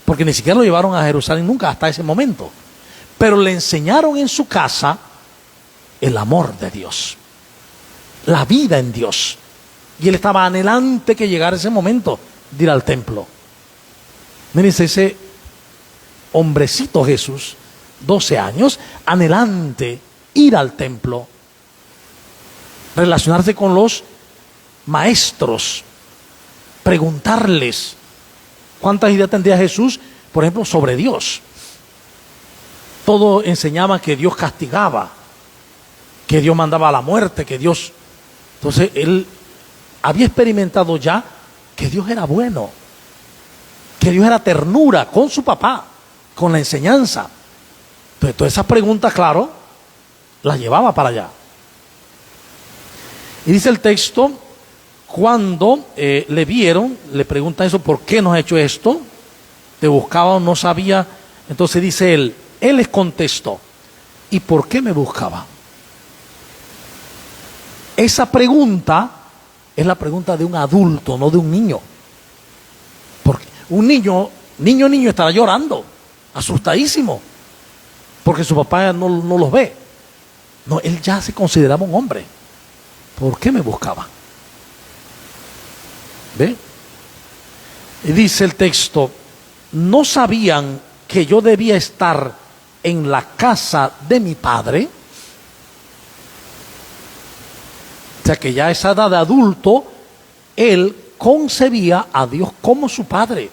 Speaker 1: porque ni siquiera lo llevaron a Jerusalén nunca hasta ese momento. Pero le enseñaron en su casa el amor de Dios, la vida en Dios. Y él estaba anhelante que llegara ese momento de ir al templo. Mírense ese hombrecito Jesús, 12 años, anhelante ir al templo, relacionarse con los maestros, preguntarles. ¿Cuántas ideas tendría Jesús, por ejemplo, sobre Dios? Todo enseñaba que Dios castigaba, que Dios mandaba a la muerte, que Dios... Entonces él había experimentado ya que Dios era bueno, que Dios era ternura con su papá, con la enseñanza. Entonces todas esas preguntas, claro, las llevaba para allá. Y dice el texto, cuando le vieron, le preguntan eso: ¿por qué nos ha hecho esto? Te buscaba o no sabía. Entonces dice él les contestó: ¿y por qué me buscaba? Esa pregunta es la pregunta de un adulto, no de un niño. Porque un niño estará llorando, asustadísimo, porque su papá no los ve. No, él ya se consideraba un hombre. ¿Por qué me buscaba? ¿Ve? Y dice el texto, ¿no sabían que yo debía estar en la casa de mi padre? O sea que ya a esa edad de adulto, él concebía a Dios como su padre.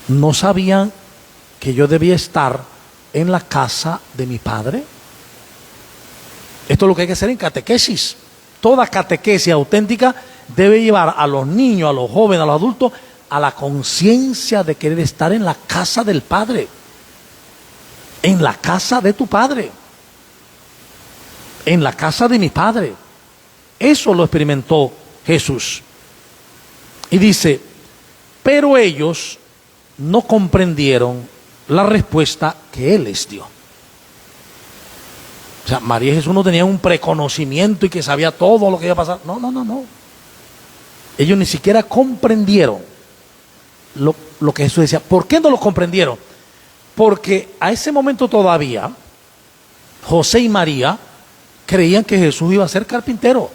Speaker 1: ¿No sabían que yo debía estar en la casa de mi padre? Esto es lo que hay que hacer en catequesis. Toda catequesis auténtica debe llevar a los niños, a los jóvenes, a los adultos, a la conciencia de querer estar en la casa del Padre. En la casa de tu Padre. En la casa de mi Padre. Eso lo experimentó Jesús. Y dice, pero ellos no comprendieron la respuesta que Él les dio. O sea, María y Jesús no tenían un preconocimiento y que sabía todo lo que iba a pasar. No. Ellos ni siquiera comprendieron lo que Jesús decía. ¿Por qué no lo comprendieron? Porque a ese momento todavía José y María creían que Jesús iba a ser carpintero,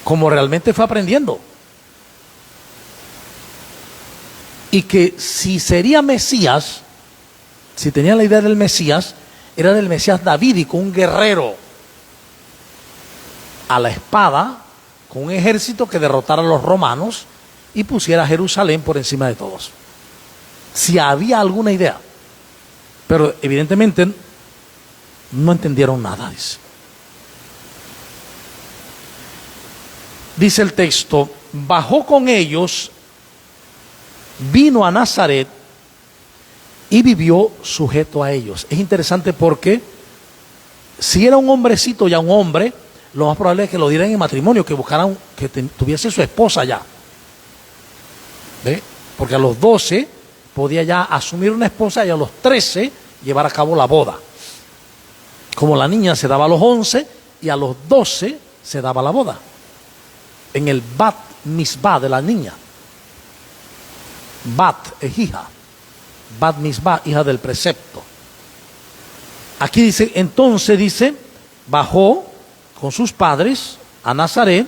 Speaker 1: como realmente fue aprendiendo. Y que si sería Mesías, si tenía la idea del Mesías, era del Mesías davídico, un guerrero a la espada, con un ejército que derrotara a los romanos y pusiera a Jerusalén por encima de todos. Si había alguna idea. Pero evidentemente no entendieron nada, dice. Dice el texto, bajó con ellos, vino a Nazaret y vivió sujeto a ellos. Es interesante porque si era un hombrecito ya un hombre, lo más probable es que lo dieran en matrimonio, que buscaran, que tuviese su esposa ya. ¿Ve? Porque a los 12 podía ya asumir una esposa y a los 13 llevar a cabo la boda. Como la niña se daba a los 11 y a los 12 se daba la boda. En el bat misbah de la niña. Bat es hija. Bat misbah, hija del precepto. Aquí dice, entonces dice, bajó con sus padres a Nazaret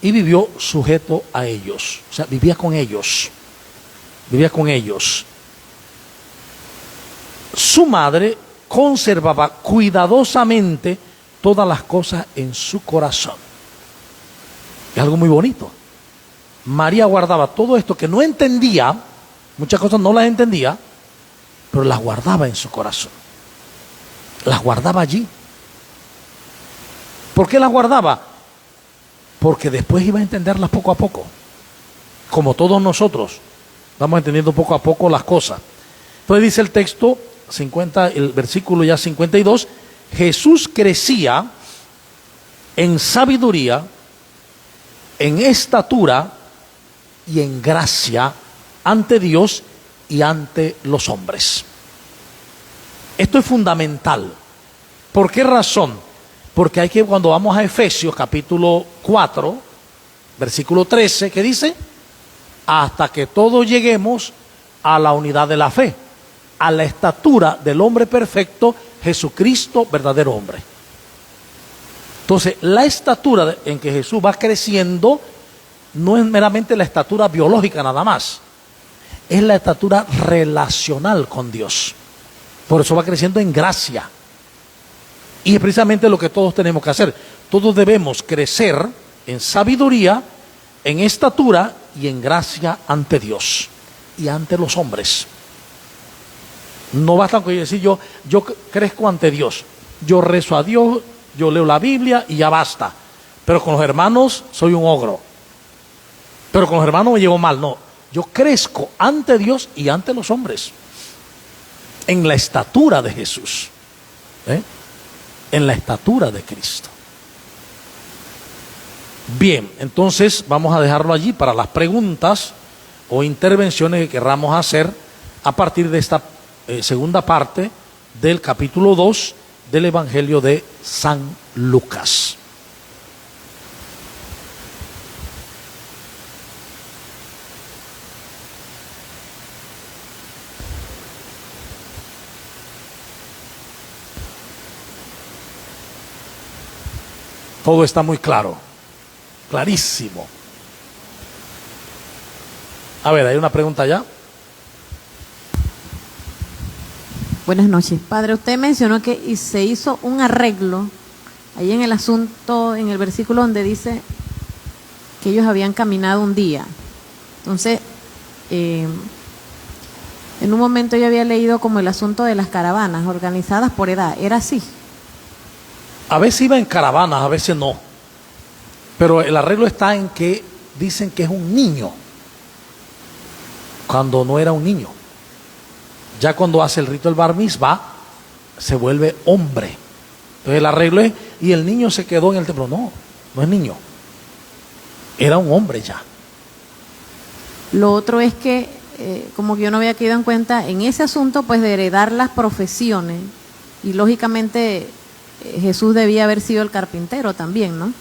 Speaker 1: y vivió sujeto a ellos. O sea, vivía con ellos. Vivía con ellos. Su madre conservaba cuidadosamente todas las cosas en su corazón. Es algo muy bonito. María guardaba todo esto que no entendía, muchas cosas no las entendía, pero las guardaba en su corazón. Las guardaba allí. ¿Por qué las guardaba? Porque después iba a entenderlas poco a poco. Como todos nosotros, vamos entendiendo poco a poco las cosas. Entonces dice el texto, el versículo ya 52, Jesús crecía en sabiduría, en estatura y en gracia ante Dios y ante los hombres. Esto es fundamental. ¿Por qué razón? Porque hay que, cuando vamos a Efesios capítulo 4, versículo 13, ¿qué dice? Hasta que todos lleguemos a la unidad de la fe, a la estatura del hombre perfecto, Jesucristo, verdadero hombre. Entonces, la estatura en que Jesús va creciendo no es meramente la estatura biológica nada más, es la estatura relacional con Dios. Por eso va creciendo en gracia. Y es precisamente lo que todos tenemos que hacer. Todos debemos crecer en sabiduría, en estatura y en gracia ante Dios y ante los hombres. No basta con decir yo crezco ante Dios, yo rezo a Dios, yo leo la Biblia y ya basta. Pero con los hermanos soy un ogro. Pero con los hermanos me llevo mal. No, yo crezco ante Dios y ante los hombres. En la estatura de Jesús. En la estatura de Cristo. Bien, entonces vamos a dejarlo allí para las preguntas o intervenciones que querramos hacer a partir de esta segunda parte del capítulo 2 del Evangelio de San Lucas. Todo está muy claro, clarísimo. A ver, hay una pregunta ya.
Speaker 2: Buenas noches. Padre, usted mencionó que se hizo un arreglo ahí en el asunto, en el versículo donde dice que ellos habían caminado un día. Entonces, en un momento yo había leído como el asunto de las caravanas organizadas por edad. ¿Era así?
Speaker 1: A veces iba en caravanas, a veces no. Pero el arreglo está en que dicen que es un niño, cuando no era un niño. Ya cuando hace el rito del bar mitzvah, se vuelve hombre. Entonces el arreglo es, y el niño se quedó en el templo. No, no es niño. Era un hombre ya.
Speaker 2: Lo otro es que, como que yo no había caído en cuenta, en ese asunto pues de heredar las profesiones, y lógicamente Jesús debía haber sido el carpintero también, ¿no?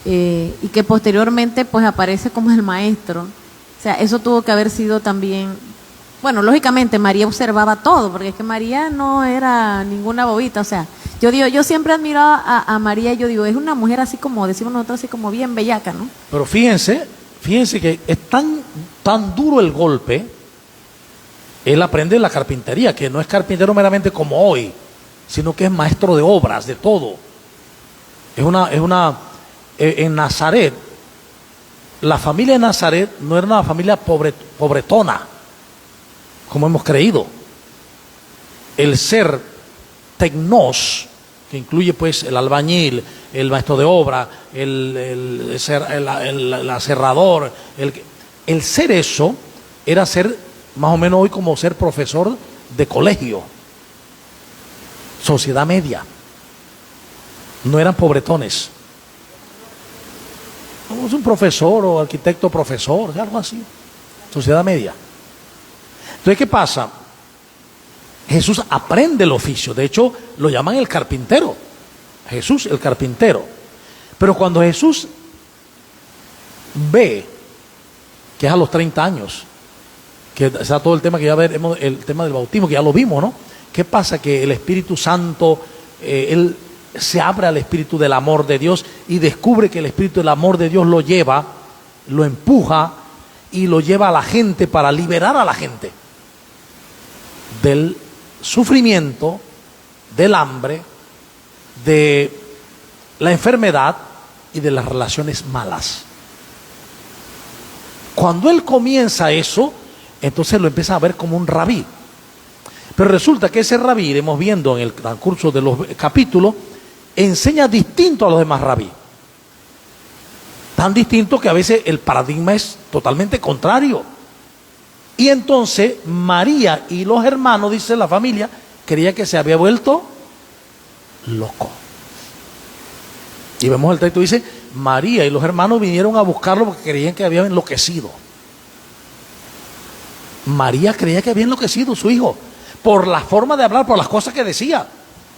Speaker 2: Y que posteriormente pues aparece como el maestro. O sea, eso tuvo que haber sido también, bueno, lógicamente María observaba todo, porque es que María no era ninguna bobita. O sea, yo digo, yo siempre admiraba a María, y yo digo, es una mujer así como, decimos nosotros, así como bien bellaca, ¿no?
Speaker 1: Pero fíjense que es tan duro el golpe. Él aprende la carpintería, que no es carpintero meramente como hoy, sino que es maestro de obras, de todo. En Nazaret, la familia de Nazaret no era una familia pobretona, como hemos creído. El ser tecnos, que incluye pues el albañil, el maestro de obra, el aserrador, el ser eso era ser más o menos hoy como ser profesor de colegio, sociedad media. No eran pobretones. No es un profesor o arquitecto profesor, algo así, sociedad media. Entonces, ¿qué pasa? Jesús aprende el oficio, de hecho lo llaman el carpintero, Jesús el carpintero. Pero cuando Jesús ve que es a los 30 años, que está todo el tema que ya veremos, el tema del bautismo, que ya lo vimos, ¿no? ¿Qué pasa? Que el Espíritu Santo, él se abre al Espíritu del amor de Dios y descubre que el Espíritu del amor de Dios lo lleva, lo empuja y lo lleva a la gente para liberar a la gente del sufrimiento, del hambre, de la enfermedad y de las relaciones malas. Cuando él comienza eso, entonces lo empieza a ver como un rabí. Pero resulta que ese rabí, iremos viendo en el transcurso de los capítulos, enseña distinto a los demás rabí. Tan distinto que a veces el paradigma es totalmente contrario. Y entonces María y los hermanos, dice la familia, creía que se había vuelto loco. Y vemos el texto, dice, María y los hermanos vinieron a buscarlo porque creían que había enloquecido. María creía que había enloquecido su hijo por la forma de hablar, por las cosas que decía,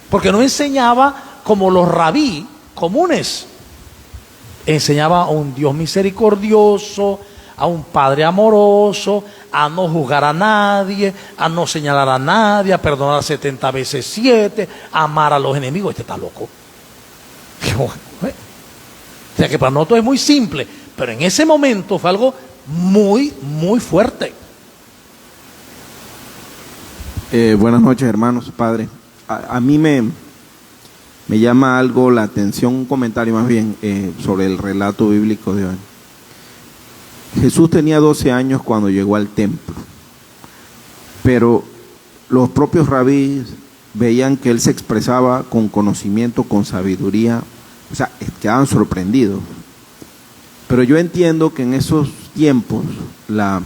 Speaker 1: porque no enseñaba como los rabí comunes. Enseñaba a un Dios misericordioso, a un Padre amoroso, a no juzgar a nadie, a no señalar a nadie, a perdonar 70 veces 7, a amar a los enemigos. Este está loco. O sea que para nosotros es muy simple, pero en ese momento fue algo muy, muy fuerte.
Speaker 3: Buenas noches, hermanos, padre. A mí me llama algo la atención, un comentario más bien sobre el relato bíblico de hoy. Jesús tenía 12 años cuando llegó al templo, pero los propios rabíes veían que él se expresaba con conocimiento, con sabiduría, o sea, quedaban sorprendidos. Pero yo entiendo que en esos tiempos la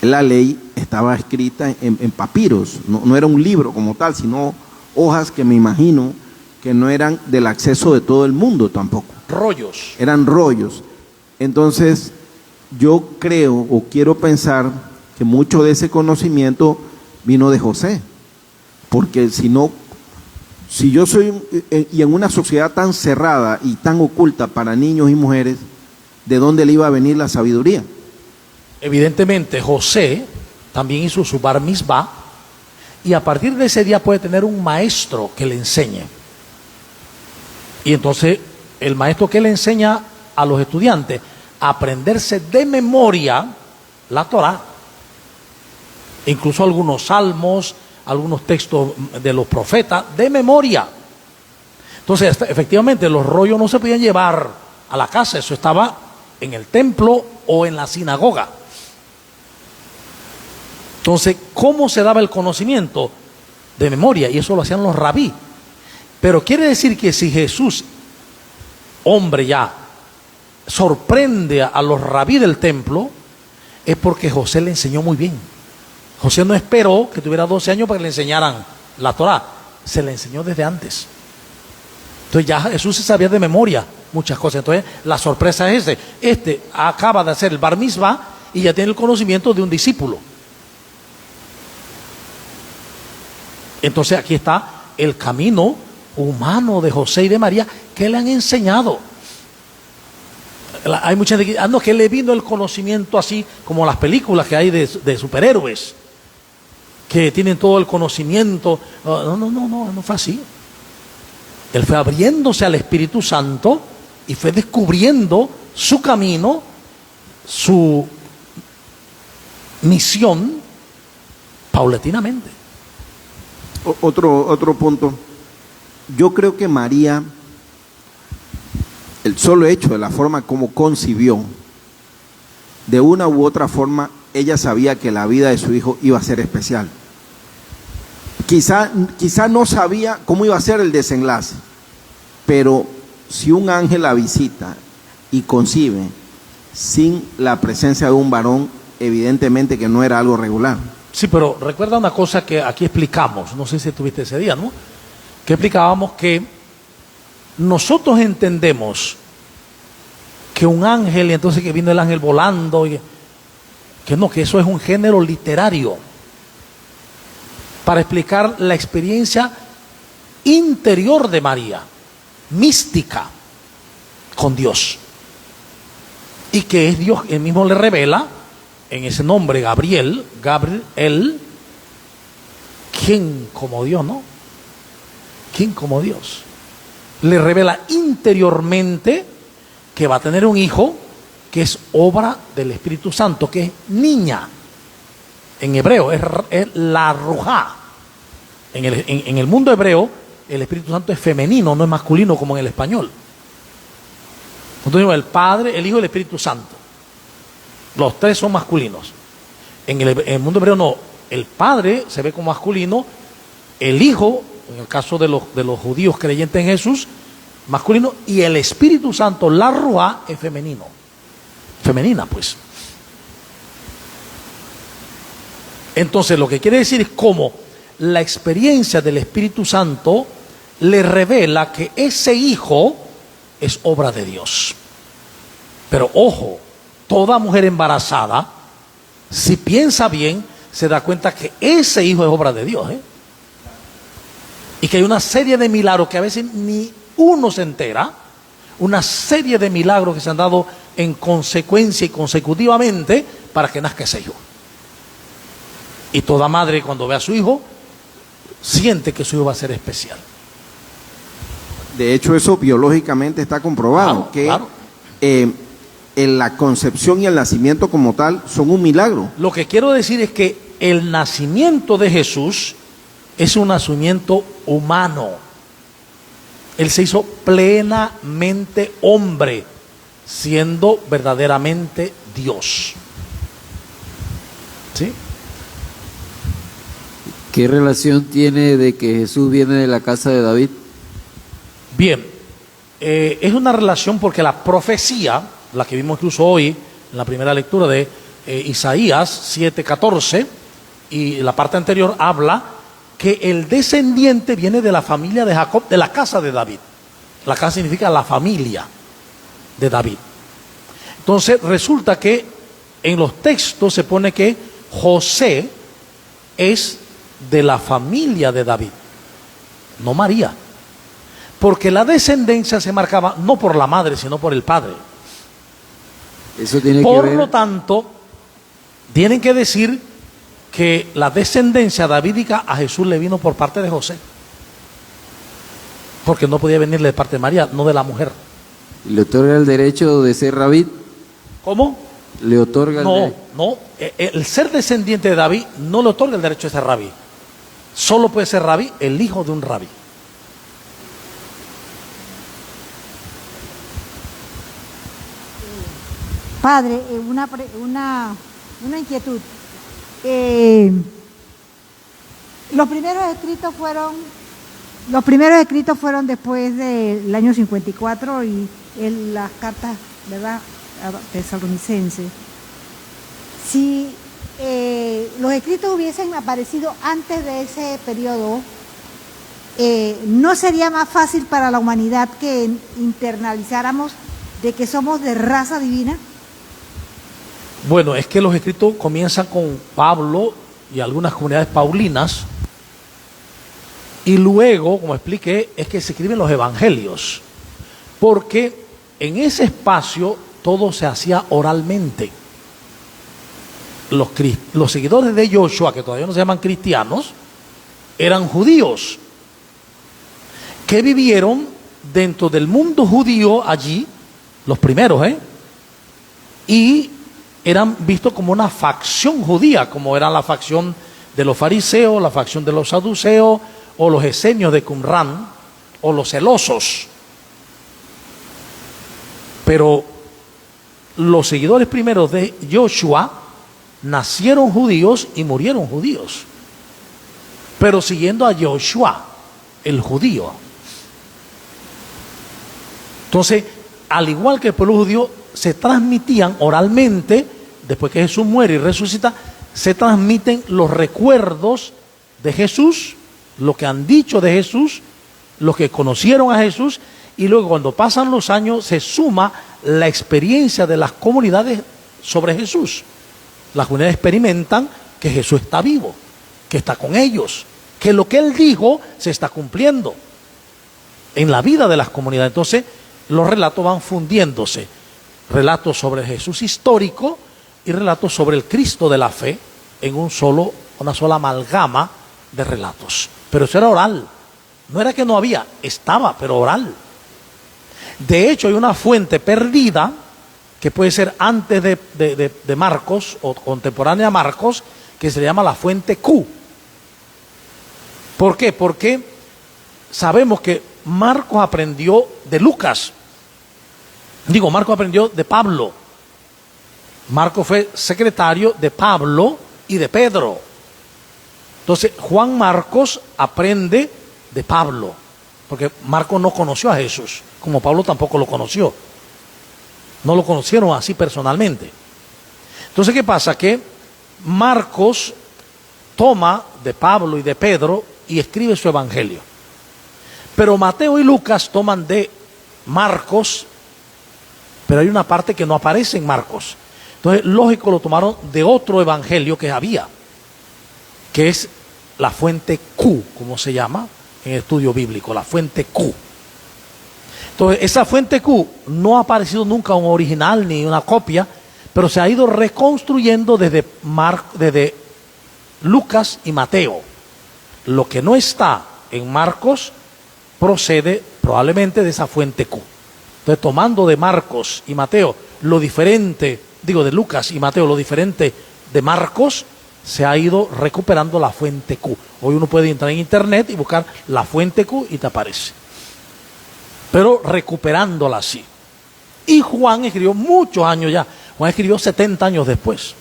Speaker 3: ley estaba escrita en papiros, no era un libro como tal, sino hojas que me imagino que no eran del acceso de todo el mundo tampoco.
Speaker 1: Rollos.
Speaker 3: Eran rollos. Entonces, yo creo o quiero pensar que mucho de ese conocimiento vino de José, porque si yo soy, y en una sociedad tan cerrada y tan oculta para niños y mujeres, ¿de dónde le iba a venir la sabiduría?
Speaker 1: Evidentemente José también hizo su bar mitzvah y a partir de ese día puede tener un maestro que le enseñe. Y entonces el maestro que le enseña a los estudiantes a aprenderse de memoria la Torá, incluso algunos salmos, algunos textos de los profetas, de memoria. Entonces, efectivamente, los rollos no se podían llevar a la casa, eso estaba en el templo o en la sinagoga. Entonces, ¿cómo se daba el conocimiento? De memoria, y eso lo hacían los rabí. Pero quiere decir que si Jesús, hombre ya, sorprende a los rabí del templo, es porque José le enseñó muy bien. José no esperó que tuviera 12 años para que le enseñaran la Torá, se le enseñó desde antes. Entonces ya Jesús se sabía de memoria muchas cosas. Entonces la sorpresa es este acaba de hacer el bar mitzvah y ya tiene el conocimiento de un discípulo. Entonces aquí está el camino humano de José y de María que le han enseñado. Hay mucha gente que, no, que le vino el conocimiento así como las películas que hay de superhéroes, que tienen todo el conocimiento. No fue así. Él fue abriéndose al Espíritu Santo y fue descubriendo su camino, su misión, paulatinamente.
Speaker 3: Otro punto. Yo creo que María, el solo hecho de la forma como concibió, de una u otra forma, ella sabía que la vida de su hijo iba a ser especial. Quizá no sabía cómo iba a ser el desenlace, pero si un ángel la visita y concibe sin la presencia de un varón, evidentemente que no era algo regular.
Speaker 1: Sí, pero recuerda una cosa que aquí explicamos, no sé si estuviste ese día, ¿no? Que explicábamos que nosotros entendemos que un ángel, y entonces que vino el ángel volando, que eso es un género literario para explicar la experiencia interior de María, mística, con Dios. Y que es Dios, él mismo le revela en ese nombre Gabriel, ¿quién como Dios, no? ¿Quién como Dios? Le revela interiormente que va a tener un hijo que es obra del Espíritu Santo, que es niña. En hebreo es la rujá. En el mundo hebreo el Espíritu Santo es femenino, no es masculino como en el español. Entonces el Padre, el Hijo y el Espíritu Santo. Los tres son masculinos. En el mundo hebreo no. El Padre se ve como masculino, el Hijo, en el caso de los judíos creyentes en Jesús, masculino, y el Espíritu Santo, la Ruá, es femenino. Femenina, pues. Entonces, lo que quiere decir es cómo la experiencia del Espíritu Santo le revela que ese Hijo es obra de Dios. Pero ojo, toda mujer embarazada, si piensa bien, se da cuenta que ese Hijo es obra de Dios, y que hay una serie de milagros que a veces ni uno se entera, una serie de milagros que se han dado en consecuencia y consecutivamente para que nazca ese hijo. Y toda madre, cuando ve a su hijo, siente que su hijo va a ser especial.
Speaker 3: De hecho, eso biológicamente está comprobado,
Speaker 1: claro.
Speaker 3: En la concepción y el nacimiento como tal son un milagro.
Speaker 1: Lo que quiero decir es que el nacimiento de Jesús es un nacimiento humano. Él se hizo plenamente hombre, siendo verdaderamente Dios. ¿Sí?
Speaker 4: ¿Qué relación tiene de que Jesús viene de la casa de David?
Speaker 1: Bien, es una relación porque la profecía, la que vimos incluso hoy, en la primera lectura de Isaías 7:14, y la parte anterior habla que el descendiente viene de la familia de Jacob, de la casa de David. La casa significa la familia de David. Entonces resulta que en los textos se pone que José es de la familia de David, no María, porque la descendencia se marcaba no por la madre, sino por el padre.
Speaker 4: Eso tiene
Speaker 1: Por
Speaker 4: que ver.
Speaker 1: lo tanto, tienen que decir que la descendencia davídica a Jesús le vino por parte de José, porque no podía venirle de parte de María, no de la mujer.
Speaker 4: ¿Le otorga el derecho de ser rabí?
Speaker 1: ¿Cómo?
Speaker 4: le otorga
Speaker 1: No, el ser descendiente de David no le otorga el derecho de ser rabí. Solo puede ser rabí el hijo de un rabí.
Speaker 5: Padre, una inquietud. Los primeros escritos fueron después del año 54 y las cartas, ¿verdad?, tesalonicenses. Si los escritos hubiesen aparecido antes de ese periodo, ¿no sería más fácil para la humanidad que internalizáramos de que somos de raza divina?
Speaker 1: Bueno, es que los escritos comienzan con Pablo y algunas comunidades paulinas, y luego, como expliqué, es que se escriben los evangelios, porque en ese espacio todo se hacía oralmente. Los seguidores de Joshua, que todavía no se llaman cristianos, eran judíos, que vivieron dentro del mundo judío allí, los primeros, y eran vistos como una facción judía, como era la facción de los fariseos, la facción de los saduceos, o los esenios de Qumran, o los celosos. Pero los seguidores primeros de Joshua nacieron judíos y murieron judíos, pero siguiendo a Joshua, el judío. Entonces, al igual que el pueblo judío, se transmitían oralmente, después que Jesús muere y resucita, se transmiten los recuerdos de Jesús, lo que han dicho de Jesús, los que conocieron a Jesús, y luego cuando pasan los años se suma la experiencia de las comunidades sobre Jesús. Las comunidades experimentan que Jesús está vivo, que está con ellos, que lo que Él dijo se está cumpliendo en la vida de las comunidades. Entonces los relatos van fundiéndose, relatos sobre Jesús histórico y relatos sobre el Cristo de la fe en una sola amalgama de relatos. Pero eso era oral, no era que no había, estaba, pero oral. De hecho hay una fuente perdida que puede ser antes de Marcos o contemporánea a Marcos, que se llama la fuente Q. ¿Por qué? Porque sabemos que Marcos aprendió de Lucas. Marcos aprendió de Pablo. Marcos fue secretario de Pablo y de Pedro. Entonces Juan Marcos aprende de Pablo, porque Marcos no conoció a Jesús, como Pablo tampoco lo conoció. No lo conocieron así personalmente. Entonces, ¿qué pasa? Que Marcos toma de Pablo y de Pedro y escribe su evangelio. Pero Mateo y Lucas toman de Marcos, pero hay una parte que no aparece en Marcos. Entonces, lógico, lo tomaron de otro evangelio que había, que es la fuente Q, como se llama en el estudio bíblico, la fuente Q. Entonces, esa fuente Q no ha aparecido nunca un original ni una copia, pero se ha ido reconstruyendo desde Lucas y Mateo. Lo que no está en Marcos procede probablemente de esa fuente Q. Entonces, tomando de Marcos y Mateo lo diferente, de Lucas y Mateo lo diferente de Marcos, se ha ido recuperando la fuente Q. Hoy uno puede entrar en internet y buscar la fuente Q y te aparece. Pero recuperándola así. Y Juan escribió muchos años ya. Juan escribió 70 años después.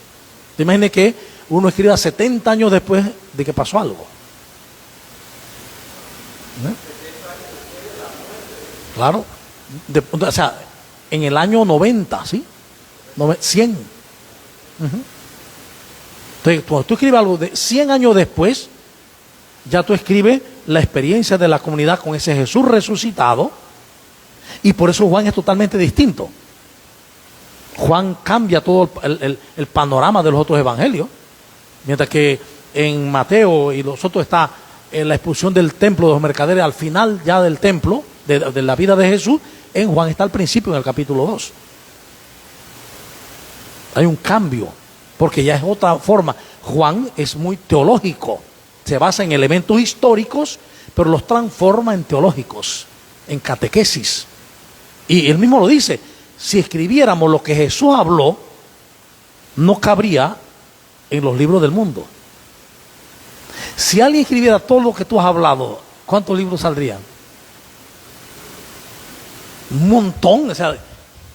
Speaker 1: Te imaginas que uno escriba 70 años después de que pasó algo. Claro. O sea, en el año 90, ¿sí? 100. Entonces, cuando tú escribes algo de 100 años después, ya tú escribes la experiencia de la comunidad con ese Jesús resucitado, y por eso Juan es totalmente distinto. Juan cambia todo el panorama de los otros evangelios, mientras que en Mateo y los otros está en la expulsión del templo de los mercaderes al final ya del templo, de la vida de Jesús. En Juan está al principio, en el capítulo 2. Hay un cambio, porque ya es otra forma. Juan es muy teológico, se basa en elementos históricos, pero los transforma en teológicos, en catequesis. Y él mismo lo dice, si escribiéramos lo que Jesús habló, no cabría en los libros del mundo. Si alguien escribiera todo lo que tú has hablado, ¿cuántos libros saldrían? Un montón. O sea,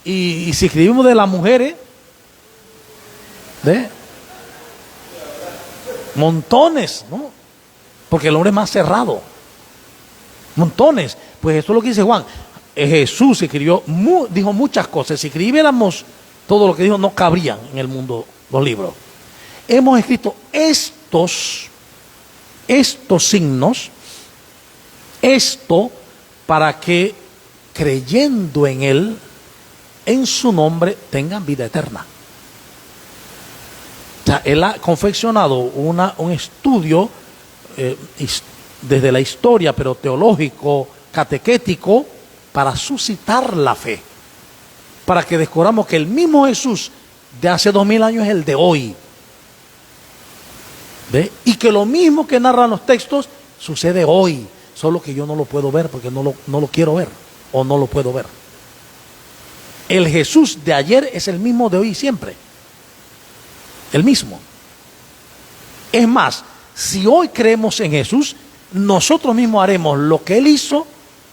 Speaker 1: y si escribimos de las mujeres, ¿de? Montones, ¿no? Porque el hombre es más cerrado. Montones. Pues eso es lo que dice Juan. Jesús escribió, dijo muchas cosas. Si escribiéramos todo lo que dijo, no cabrían en el mundo los libros. Hemos escrito estos signos, esto para que creyendo en Él, en su nombre, tengan vida eterna. O sea, Él ha confeccionado un estudio desde la historia, pero teológico, catequético, para suscitar la fe, para que descubramos que el mismo Jesús de hace 2000 años es el de hoy. ¿Ve? Y que lo mismo que narran los textos sucede hoy, solo que yo no lo puedo ver porque no lo quiero ver o no lo puedo ver. El Jesús de ayer es el mismo de hoy y siempre, el mismo. Es más, si hoy creemos en Jesús, nosotros mismos haremos lo que Él hizo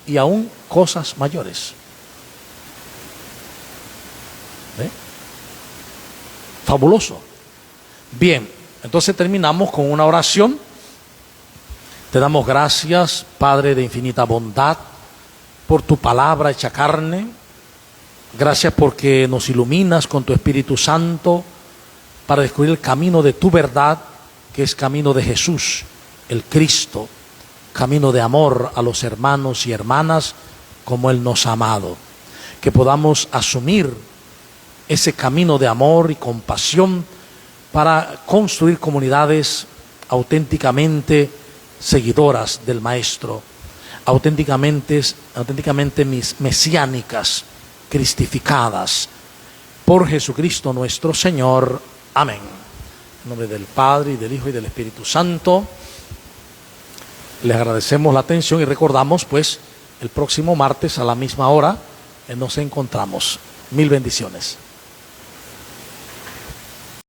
Speaker 1: y aún cosas mayores. ¿Ve? Fabuloso. Bien, entonces terminamos con una oración. Te damos gracias, Padre de infinita bondad, por tu palabra hecha carne. Gracias porque nos iluminas con tu Espíritu Santo para descubrir el camino de tu verdad, que es camino de Jesús, el Cristo, camino de amor a los hermanos y hermanas como Él nos ha amado. Que podamos asumir ese camino de amor y compasión para construir comunidades auténticamente seguidoras del Maestro, auténticamente mesiánicas, cristificadas por Jesucristo nuestro Señor. Amén. En nombre del Padre, y del Hijo, y del Espíritu Santo. Les agradecemos la atención y recordamos, pues, el próximo martes a la misma hora nos encontramos. Mil bendiciones.